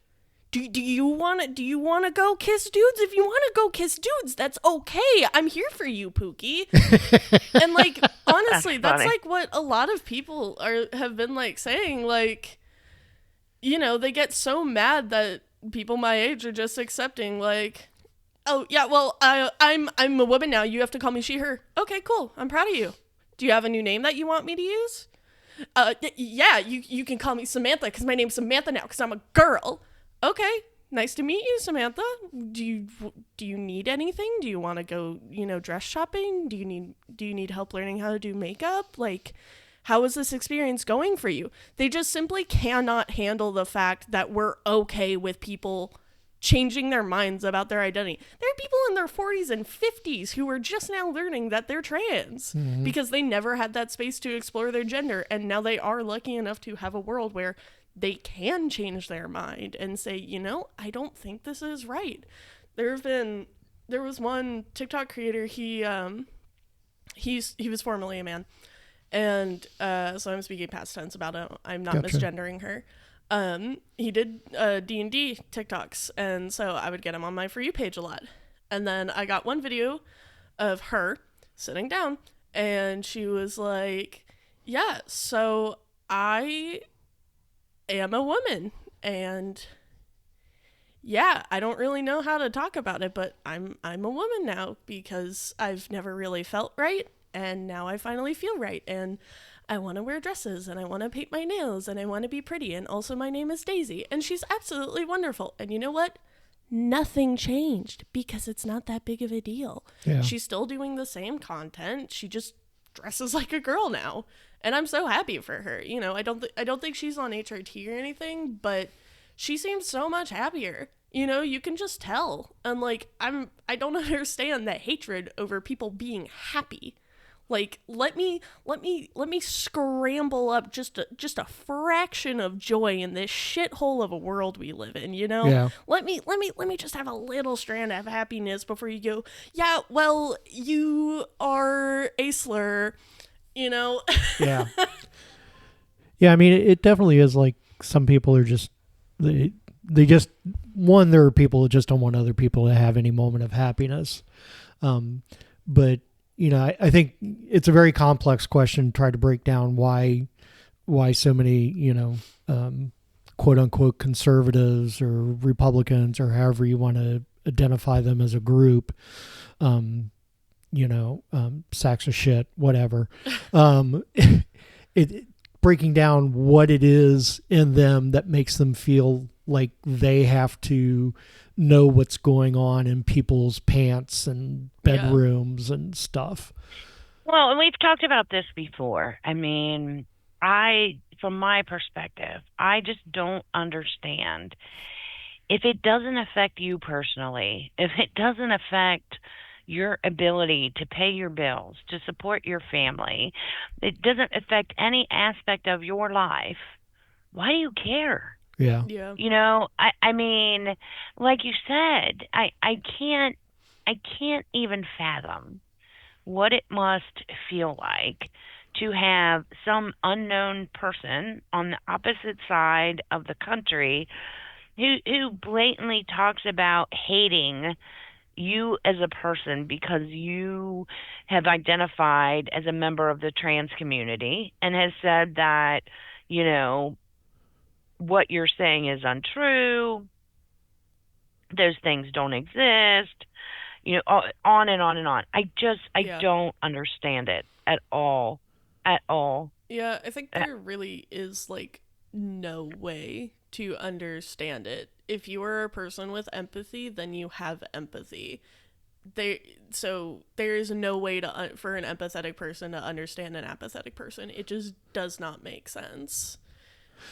Do you want to go kiss dudes? If you want to go kiss dudes, that's okay. I'm here for you, Pookie. And like, honestly, that's funny. like what a lot of people have been like saying, like, you know, they get so mad that people my age are just accepting, like, oh yeah, well, I'm a woman now, you have to call me she her. Okay, cool, I'm proud of you. Do you have a new name that you want me to use? Yeah, you can call me Samantha because my name's Samantha now because I'm a girl. Okay, nice to meet you, Samantha. Do you need anything? Do you want to go, dress shopping? Do you need help learning how to do makeup? Like, how is this experience going for you? They just simply cannot handle the fact that we're okay with people changing their minds about their identity. There are people in their 40s and 50s who are just now learning that they're trans because they never had that space to explore their gender, and now they are lucky enough to have a world where they can change their mind and say, I don't think this is right. There was one TikTok creator, he was formerly a man, and so I'm speaking past tense about it. I'm not Gotcha. misgendering her. He did D&D TikToks, and so I would get him on my For You page a lot. And then I got one video of her sitting down, and she was like, yeah, so I am a woman, and yeah, I don't really know how to talk about it, but I'm a woman now because I've never really felt right, and now I finally feel right, and I want to wear dresses, and I want to paint my nails, and I want to be pretty, and also my name is Daisy, and she's absolutely wonderful. And you know what? Nothing changed because it's not that big of a deal. Yeah. She's still doing the same content. She just dresses like a girl now. And I'm so happy for her. I don't think she's on HRT or anything, but she seems so much happier. You can just tell. And like, I don't understand that hatred over people being happy. Like, let me scramble up just a fraction of joy in this shithole of a world we live in, Yeah. Let me just have a little strand of happiness before you go, yeah, well, you are a slur, Yeah. Yeah, I mean, it definitely is like some people are just, they just, there are people that just don't want other people to have any moment of happiness. But, I think it's a very complex question to try to break down why so many, quote unquote conservatives or Republicans or however you want to identify them as a group, sacks of shit, whatever. It breaking down what it is in them that makes them feel like they have to know what's going on in people's pants and bedrooms and stuff. Well, and we've talked about this before. I mean, from my perspective, I just don't understand. if it doesn't affect you personally, if it doesn't affect your ability to pay your bills, to support your family, it doesn't affect any aspect of your life, why do you care? Yeah. Yeah. I mean, like you said, I can't even fathom what it must feel like to have some unknown person on the opposite side of the country who blatantly talks about hating you as a person because you have identified as a member of the trans community and has said that, you know, what you're saying is untrue, those things don't exist, on and on and on. I Yeah. don't understand it at all. At all. Yeah, I think Uh, there really is like no way to understand it. If you are a person with empathy, then you have empathy. There is no way to for an empathetic person to understand an apathetic person. It just does not make sense.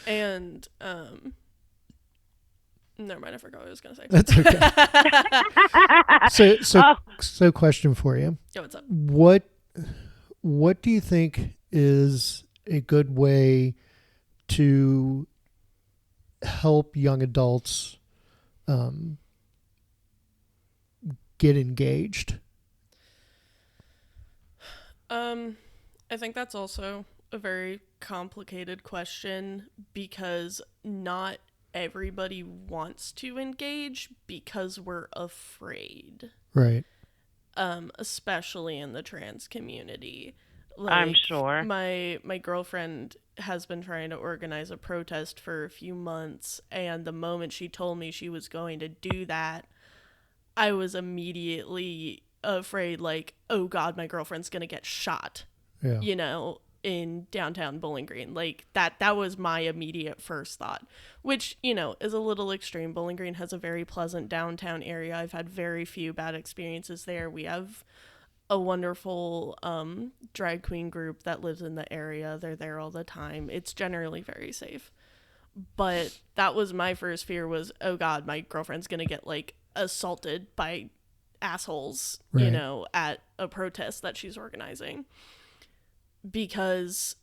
And never mind, I forgot what I was gonna say. That's okay. oh, So question for you. Yeah, what's up? What do you think is a good way to help young adults get engaged? I think that's also a very complicated question because not everybody wants to engage because we're afraid. Right. Especially in the trans community. I'm sure. My girlfriend has been trying to organize a protest for a few months, and the moment she told me she was going to do that, I was immediately afraid, like, oh God, my girlfriend's gonna get shot. Yeah. In downtown Bowling Green. Like that was my immediate first thought, which, is a little extreme. Bowling Green has a very pleasant downtown area. I've had very few bad experiences there. We have a wonderful drag queen group that lives in the area. They're there all the time. It's generally very safe. But that was my first fear was, oh God, my girlfriend's going to get like assaulted by assholes, right. At a protest that she's organizing. Because,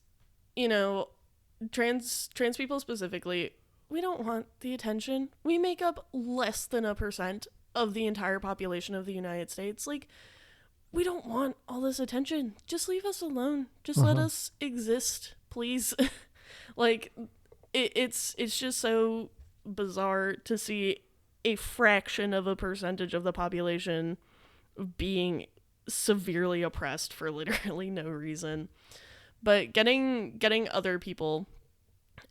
trans people specifically, we don't want the attention. We make up less than 1% of the entire population of the United States. Like, we don't want all this attention. Just leave us alone. Just let us exist, please. Like, it's just so bizarre to see a fraction of a percentage of the population being severely oppressed for literally no reason. But getting other people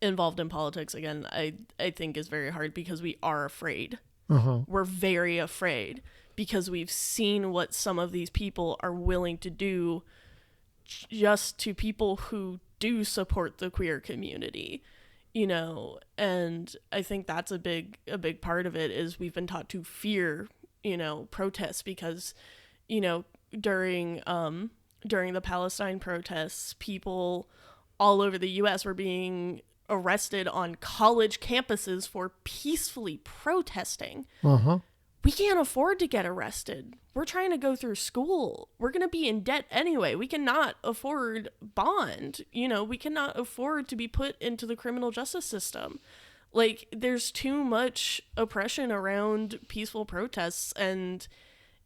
involved in politics again, I think is very hard because we are afraid. We're very afraid because we've seen what some of these people are willing to do just to people who do support the queer community, and I think that's a big part of it is we've been taught to fear, protests because, during the Palestine protests, people all over the U.S. were being arrested on college campuses for peacefully protesting. We can't afford to get arrested. We're trying to go through school. We're going to be in debt anyway. We cannot afford bond. We cannot afford to be put into the criminal justice system. Like, there's too much oppression around peaceful protests, and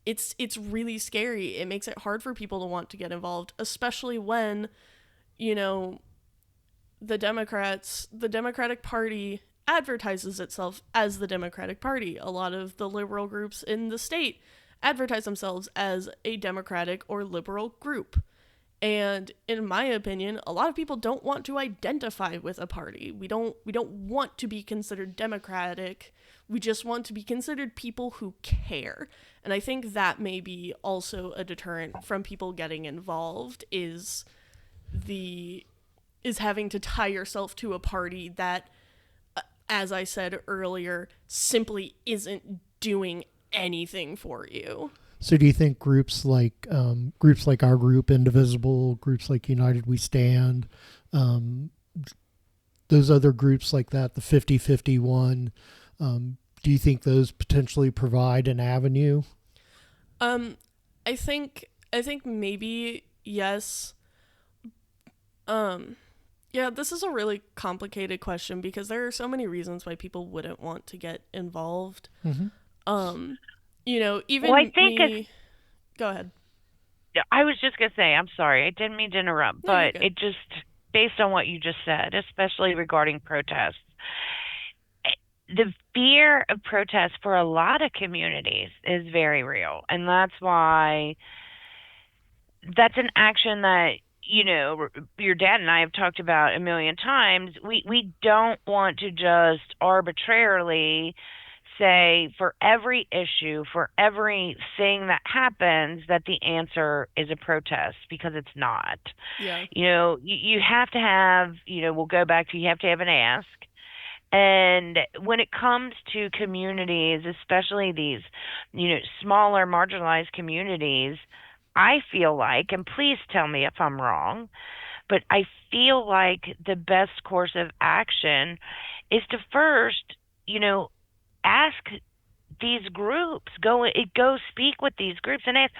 it's really scary. It makes it hard for people to want to get involved, especially when, the Democratic Party advertises itself as the Democratic Party. A lot of the liberal groups in the state advertise themselves as a Democratic or liberal group. And in my opinion, a lot of people don't want to identify with a party. We don't want to be considered Democratic. We just want to be considered people who care. And I think that may be also a deterrent from people getting involved is having to tie yourself to a party that, as I said earlier, simply isn't doing anything for you. So do you think groups like our group, Indivisible, groups like United We Stand, those other groups like that, the 50-51, do do you think those potentially provide an avenue? I think maybe yes. Yeah, this is a really complicated question because there are so many reasons why people wouldn't want to get involved. Even Well, I think me. Go ahead. I was just going to say, I'm sorry, I didn't mean to interrupt, No, you're but good. it just, based on what you just said, especially regarding protests, the fear of protest for a lot of communities is very real. And that's an action that, your dad and I have talked about a million times. We don't want to just arbitrarily say for every issue, for everything that happens, that the answer is a protest, because it's not. Yeah. You have to have, we'll go back to, you have to have an ask. And when it comes to communities, especially these, smaller marginalized communities, I feel like, and please tell me if I'm wrong, but I feel like the best course of action is to first, ask these groups, go speak with these groups and ask,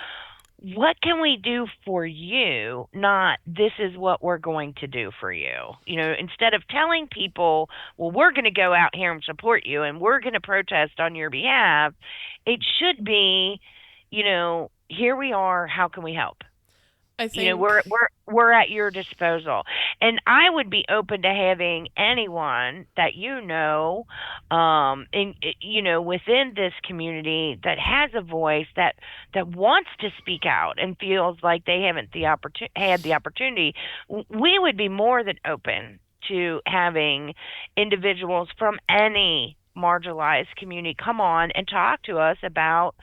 what can we do for you? Not, this is what we're going to do for you. Instead of telling people, well, we're going to go out here and support you and we're going to protest on your behalf, it should be, here we are, how can we help? I think We're at your disposal. And I would be open to having anyone that within this community that has a voice, that wants to speak out and feels like they haven't had the opportunity. We would be more than open to having individuals from any marginalized community come on and talk to us about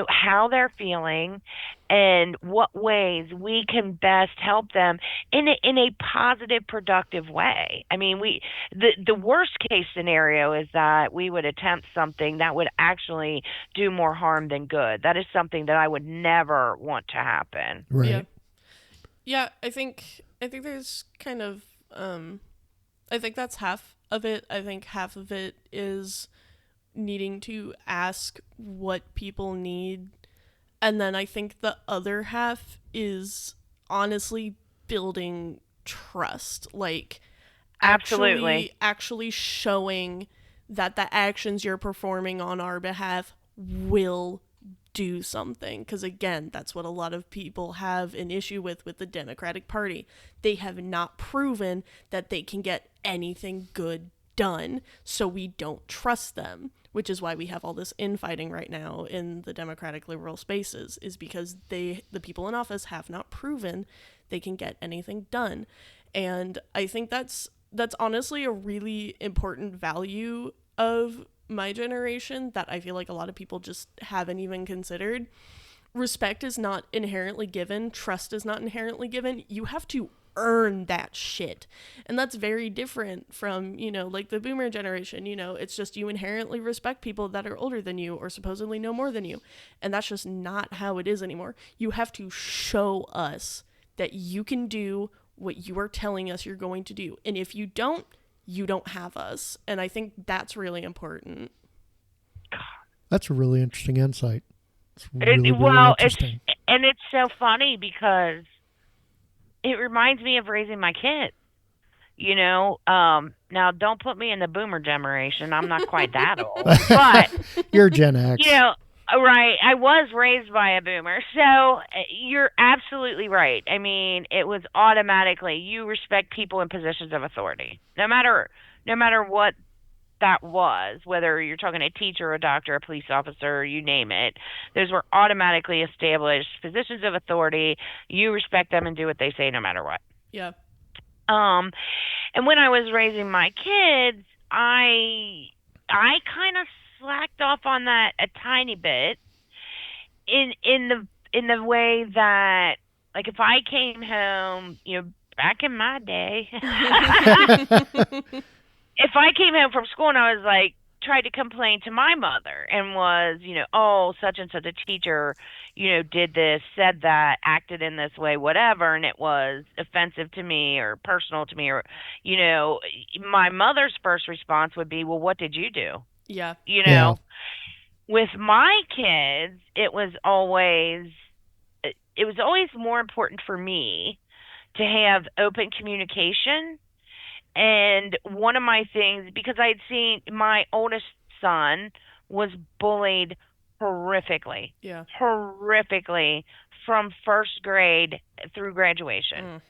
how they're feeling and what ways we can best help them in a positive, productive way. I mean, the worst case scenario is that we would attempt something that would actually do more harm than good. That is something that I would never want to happen. Right. Yeah, I think there's kind of I think that's half of it. I think half of it is needing to ask what people need. And then I think the other half is honestly building trust. Like Absolutely. actually showing that the actions you're performing on our behalf will do something. Because again, that's what a lot of people have an issue with the Democratic Party. They have not proven that they can get anything good done, so we don't trust them, which is why we have all this infighting right now in the Democratic liberal spaces, is because the people in office have not proven they can get anything done. And I think that's honestly a really important value of my generation that I feel like a lot of people just haven't even considered. Respect is not inherently given. Trust is not inherently given. You have to earn that shit. And that's very different from, like the boomer generation. It's just you inherently respect people that are older than you or supposedly know more than you. And that's just not how it is anymore. You have to show us that you can do what you are telling us you're going to do. And if you don't have us. And I think that's really important. That's a really interesting insight. It's really interesting. It's so funny because it reminds me of raising my kids. Now don't put me in the boomer generation. I'm not quite that old, but you're Gen X. Right. I was raised by a boomer. So you're absolutely right. I mean, it was automatically, you respect people in positions of authority, no matter what that was, whether you're talking a teacher, a doctor, a police officer, you name it. Those were automatically established positions of authority. You respect them and do what they say no matter what. Yeah. And when I was raising my kids, I kind of slacked off on that a tiny bit in the way that, like, if I came home, back in my day, if I came home from school and I was like, tried to complain to my mother and was, oh, such and such a teacher, did this, said that, acted in this way, whatever, and it was offensive to me or personal to me, or, my mother's first response would be, well, what did you do? Yeah. You know, with my kids, it was always more important for me to have open communication. And one of my things, because I'd seen my oldest son was bullied horrifically, Yeah. horrifically from first grade through graduation. Mm.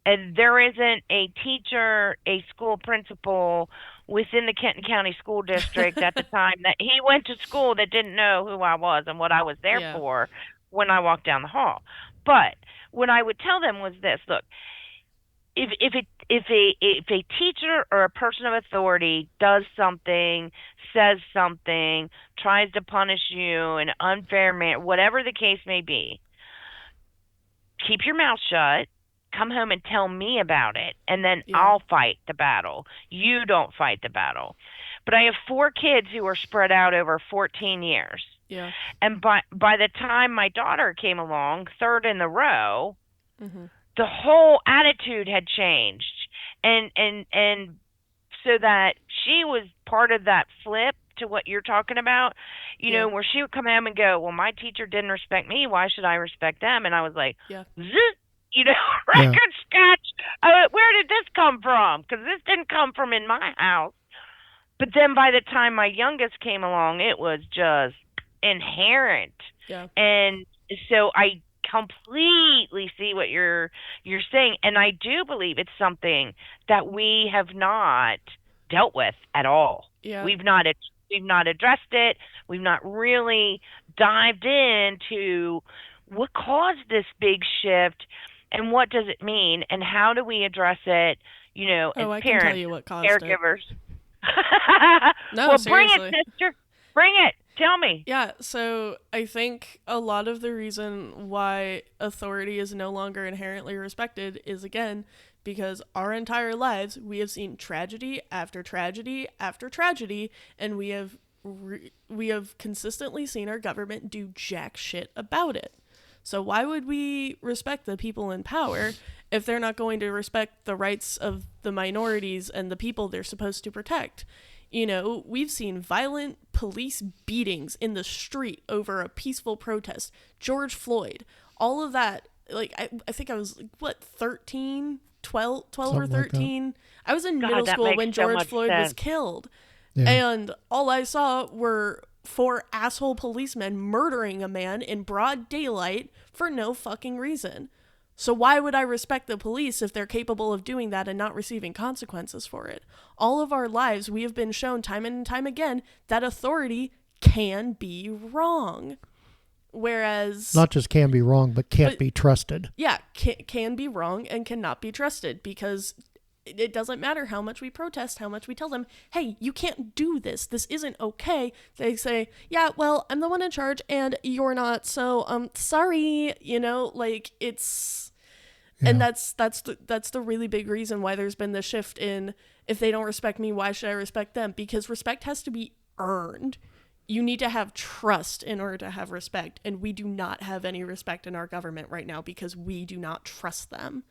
And there isn't a teacher, a school principal within the Kenton County School District at the time that he went to school that didn't know who I was and what I was there Yeah. for when I walked down the hall. But what I would tell them was this: look, if a teacher or a person of authority does something, says something, tries to punish you in an unfair manner, whatever the case may be, keep your mouth shut. Come home and tell me about it, and then Yeah. I'll fight the battle. You don't fight the battle. But I have 4 kids who are spread out over 14 years. Yeah. And by the time my daughter came along, third in the row, Mm-hmm. the whole attitude had changed. And so that she was part of that flip to what you're talking about, you Yeah. know, where she would come home and go, well, my teacher didn't respect me. Why should I respect them? And I was like, Yeah. zit, you know, record scratch. Where did this come from? Because this didn't come from in my house. But then by the time my youngest came along, it was just inherent. Yeah. And so I completely see what you're saying, and I do believe it's something that we have not dealt with at all. Yeah. We've not addressed it. We've not really dived into what caused this big shift and what does it mean and how do we address it, you know, Oh, as I can parents, tell you what caused caregivers. No, well, seriously. bring it, sister. Bring it. Tell me. Yeah, so I think a lot of the reason why authority is no longer inherently respected is, again, because our entire lives we have seen tragedy after tragedy after tragedy, and we have consistently seen our government do jack shit about it. So why would we respect the people in power if they're not going to respect the rights of the minorities and the people they're supposed to protect? You know, we've seen violent police beatings in the street over a peaceful protest. George Floyd, all of that. Like, I think I was, 13, 12 or 13? Like I was in middle school when George Floyd was killed. Yeah. And all I saw were 4 asshole policemen murdering a man in broad daylight for no fucking reason. So why would I respect the police if they're capable of doing that and not receiving consequences for it? All of our lives, we have been shown time and time again that authority can be wrong. Whereas... Not just can be wrong, but can't be trusted. Yeah, can be wrong and cannot be trusted because it doesn't matter how much we protest, how much we tell them, hey, you can't do this. This isn't okay. They say, yeah, well, I'm the one in charge and you're not. So, sorry, you know, like it's... Yeah. And that's the really big reason why there's been the shift in, if they don't respect me, why should I respect them? Because respect has to be earned. You need to have trust in order to have respect. And we do not have any respect in our government right now because we do not trust them.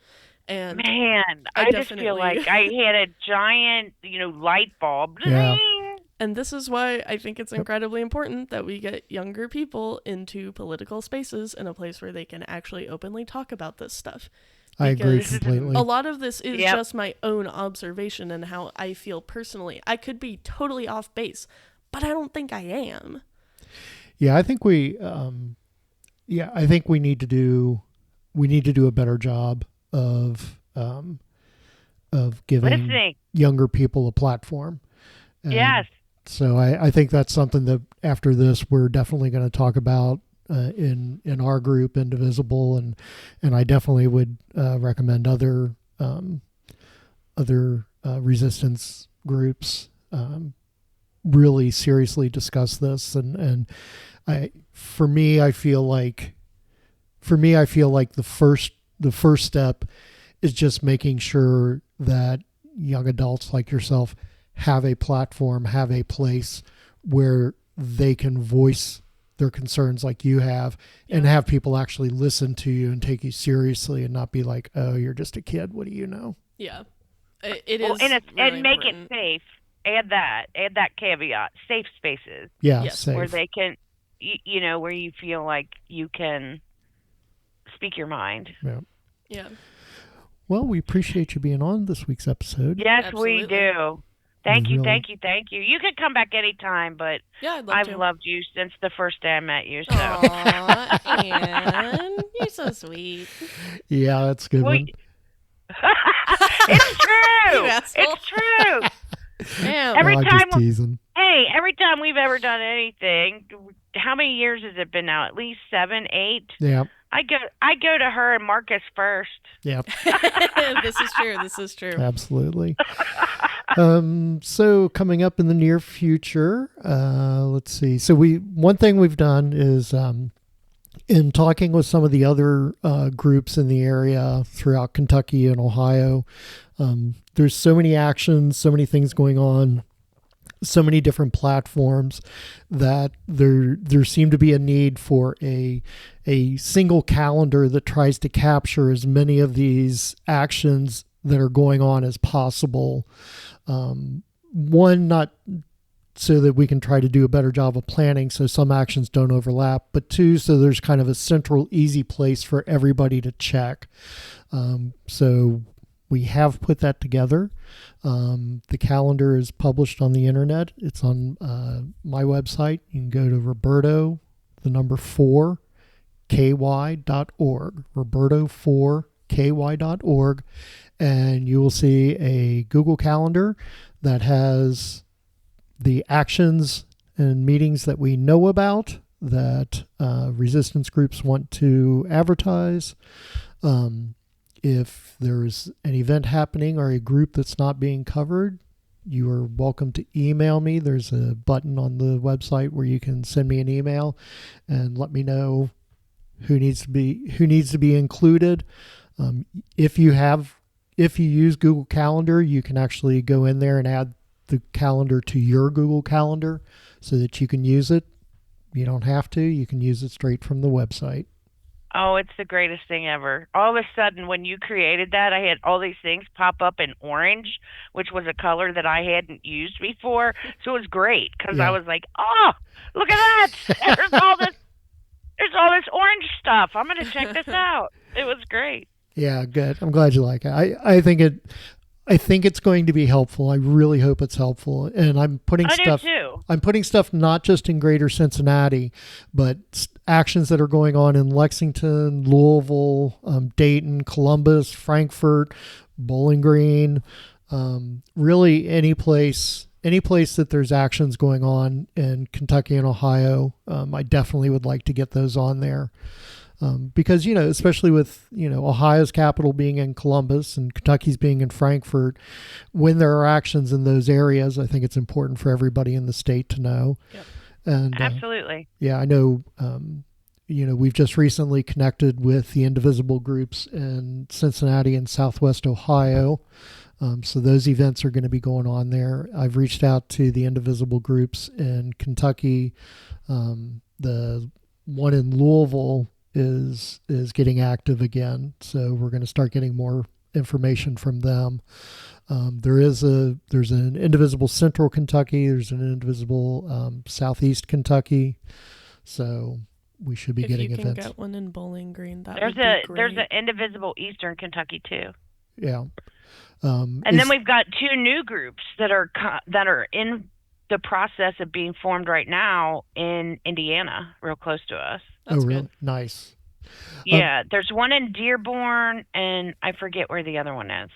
And man, I just feel like I had a giant, you know, light bulb. Yeah. And this is why I think it's incredibly important that we get younger people into political spaces in a place where they can actually openly talk about this stuff. I agree completely. A lot of this is just my own observation and how I feel personally. I could be totally off base, but I don't think I am. Yeah, I think we need to do a better job of giving younger people a platform. And yes. So I think that's something that after this we're definitely going to talk about in our group, Indivisible, and I definitely would recommend other resistance groups really seriously discuss this. And I feel like the first step is just making sure that young adults like yourself have a platform, have a place where they can voice their concerns like you have, and have people actually listen to you and take you seriously and not be like, oh, you're just a kid. What do you know? Yeah. It is. And really make important. it safe. add that caveat, safe spaces Yeah, Yes. safe. where they can, where you feel like you can speak your mind. Yeah. Yeah. Well, we appreciate you being on this week's episode. Yes, Absolutely. we do. Thank you, Really- thank you, thank you. You can come back anytime, but Yeah, I'd love I've to. loved you since the first day I met you. So. Aw, Anne, you're so sweet. Yeah, that's a good Well, one. it's true. You asshole. It's true. Damn. Every No, I'm time- just teasing. Hey, every time we've ever done anything, how many years has it been now? At least 7, 8. Yeah, I go to her and Marcus first. yeah, This is true. This is true. absolutely. So coming up in the near future, let's see. So one thing we've done is in talking with some of the other groups in the area throughout Kentucky and Ohio, there's so many actions, so many things going on, so many different platforms that there seemed to be a need for a single calendar that tries to capture as many of these actions that are going on as possible. One, not so that we can try to do a better job of planning so some actions don't overlap, but two, so there's kind of a central easy place for everybody to check. So we have put that together. The calendar is published on the internet. It's on my website. You can go to Roberto, the number 4, ky.org, Roberto4ky.org, and you will see a Google Calendar that has the actions and meetings that we know about that resistance groups want to advertise. If there's an event happening or a group that's not being covered, you are welcome to email me. There's a button on the website where you can send me an email and let me know who needs to be included. If you use Google Calendar, you can actually go in there and add the calendar to your Google Calendar so that you can use it. You don't have to. You can use it straight from the website. Oh, it's the greatest thing ever. All of a sudden, when you created that, I had all these things pop up in orange, which was a color that I hadn't used before. So it was great because Yeah. I was like, oh, look at that. There's all this orange stuff. I'm going to check this out. It was great. Yeah, good. I'm glad you like it. I think it's going to be helpful. I really hope it's helpful. And I'm putting I stuff do too. I'm putting stuff not just in greater Cincinnati, but actions that are going on in Lexington, Louisville, Dayton, Columbus, Frankfort, Bowling Green, really any place that there's actions going on in Kentucky and Ohio. I definitely would like to get those on there. Because, especially with, Ohio's capital being in Columbus and Kentucky's being in Frankfort, when there are actions in those areas, I think it's important for everybody in the state to know. Yep. And Absolutely. yeah, I know, we've just recently connected with the Indivisible groups in Cincinnati and Southwest Ohio. So those events are going to be going on there. I've reached out to the Indivisible groups in Kentucky. The one in Louisville is getting active again. So we're going to start getting more information from them. There's an Indivisible Central Kentucky. There's an Indivisible Southeast Kentucky. So we should be If getting you can events. get one in Bowling Green, that There's would be great. there's an Indivisible Eastern Kentucky too. Yeah. And then we've got 2 new groups that are in the process of being formed right now in Indiana, real close to us. That's really? good. Nice. Yeah, there's one in Dearborn, and I forget where the other one is.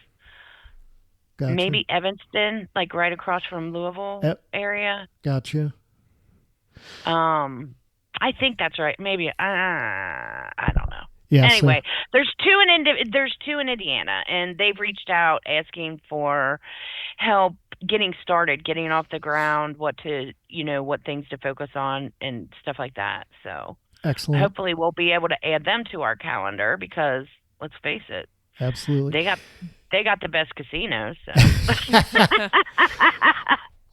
Gotcha. Maybe Evanston, like right across from Louisville Yep. area. Gotcha. I think that's right. Maybe I don't know. Yeah. Anyway, there's two in Indiana, and they've reached out asking for help getting started, getting off the ground, what things to focus on and stuff like that. So excellent. hopefully we'll be able to add them to our calendar because let's face it, Absolutely. they got the best casinos. So.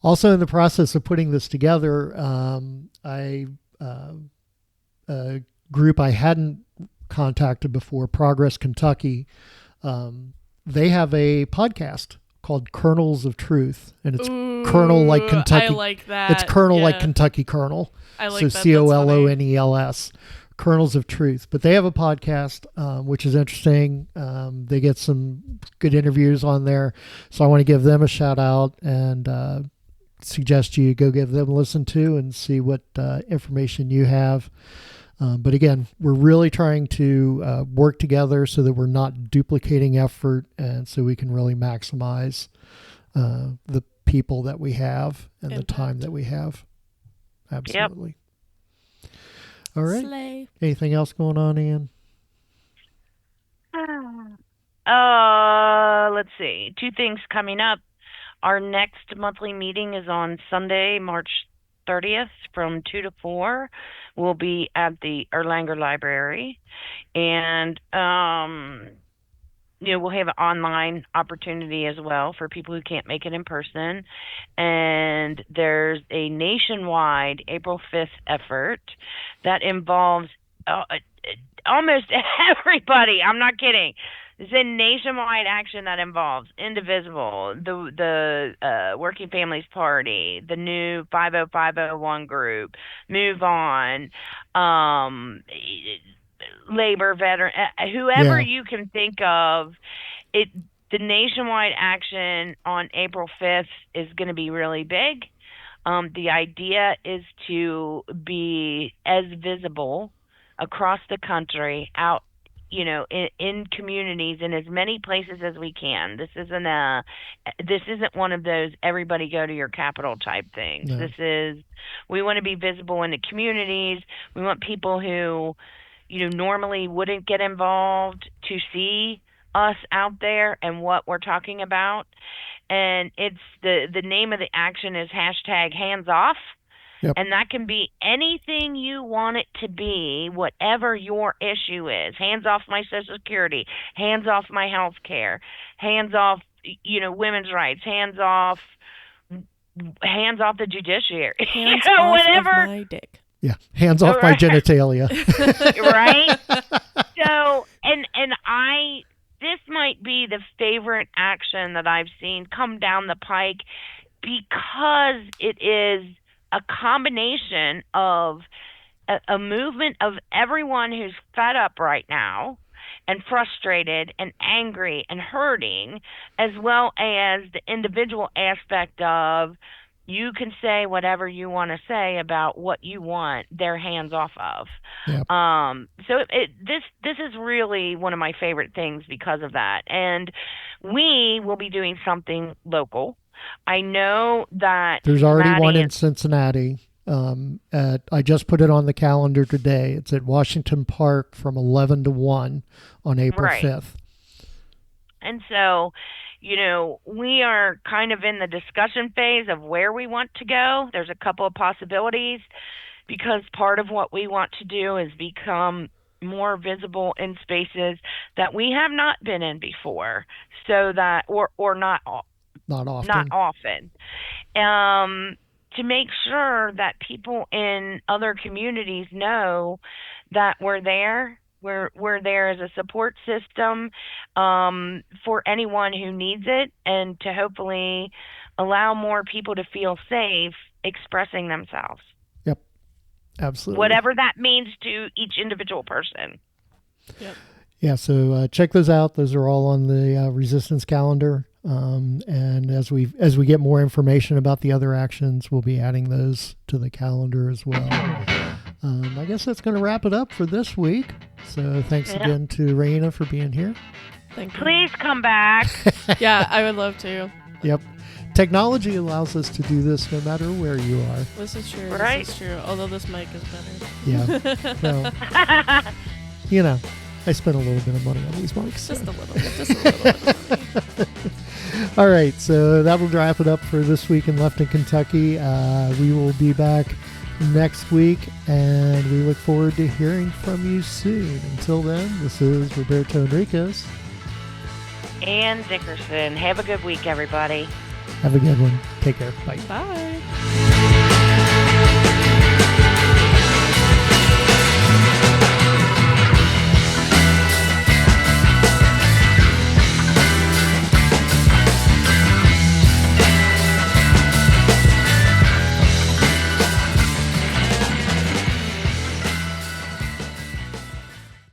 Also, in the process of putting this together, a group I hadn't contacted before, Progress Kentucky, they have a podcast called Kernels of Truth, and it's Kernel like Kentucky. I like that. It's Kernel like Kentucky Kernel. I like so that. COLONELS. Kernels of Truth. But they have a podcast, which is interesting. They get some good interviews on there. So I want to give them a shout out and suggest you go give them a listen to and see what information you have. But again, we're really trying to work together so that we're not duplicating effort and so we can really maximize the people that we have and the time that we have. Absolutely. Yep. All right. Slay. Anything else going on, Ian? Let's see. 2 things coming up. Our next monthly meeting is on Sunday, March 30th from 2 to 4. We'll be at the Erlanger Library. And, we'll have an online opportunity as well for people who can't make it in person. And there's a nationwide April 5th effort that involves almost everybody. I'm not kidding. It's a nationwide action that involves Indivisible, the Working Families Party, the new 50501 group, Move On, labor veteran, whoever you can think of. The nationwide action on April 5th is going to be really big. The idea is to be as visible across the country, out, in communities in as many places as we can. This isn't one of those everybody go to your capital type things. No. We want to be visible in the communities. We want people who normally wouldn't get involved to see us out there and what we're talking about. And it's the name of the action is #HandsOff. Yep. And that can be anything you want it to be, whatever your issue is. Hands off my Social Security, hands off my health care, hands off, women's rights, hands off the judiciary. Hands off whatever. Of my dick. Yeah, hands off my genitalia. Right? So, this might be the favorite action that I've seen come down the pike because it is a combination of a movement of everyone who's fed up right now and frustrated and angry and hurting, as well as the individual aspect of you can say whatever you want to say about what you want their hands off of. Yep. So this is really one of my favorite things because of that. And we will be doing something local. I know that there's already one in Cincinnati. I just put it on the calendar today. It's at Washington Park from 11 to 1 on April 5th. And so, we are kind of in the discussion phase of where we want to go. There's a couple of possibilities because part of what we want to do is become more visible in spaces that we have not been in before, so that or not often. To make sure that people in other communities know that we're there. We're there as a support system for anyone who needs it, and to hopefully allow more people to feel safe expressing themselves. Yep, absolutely. Whatever that means to each individual person. Yep. Yeah, so check those out. Those are all on the resistance calendar. And as we get more information about the other actions, we'll be adding those to the calendar as well. I guess that's going to wrap it up for this week. So thanks again to Reina for being here. Thank you. Please come back. Yeah, I would love to. Yep. Technology allows us to do this no matter where you are. This is true. Right? This is true. Although this mic is better. Yeah. Well, I spent a little bit of money on these mics. Just a little bit. All right, so that will wrap it up for this week in Left in Kentucky. We will be back next week, and we look forward to hearing from you soon. Until then, this is Roberto Henriquez. And Dickerson. Have a good week, everybody. Have a good one. Take care. Bye. Bye.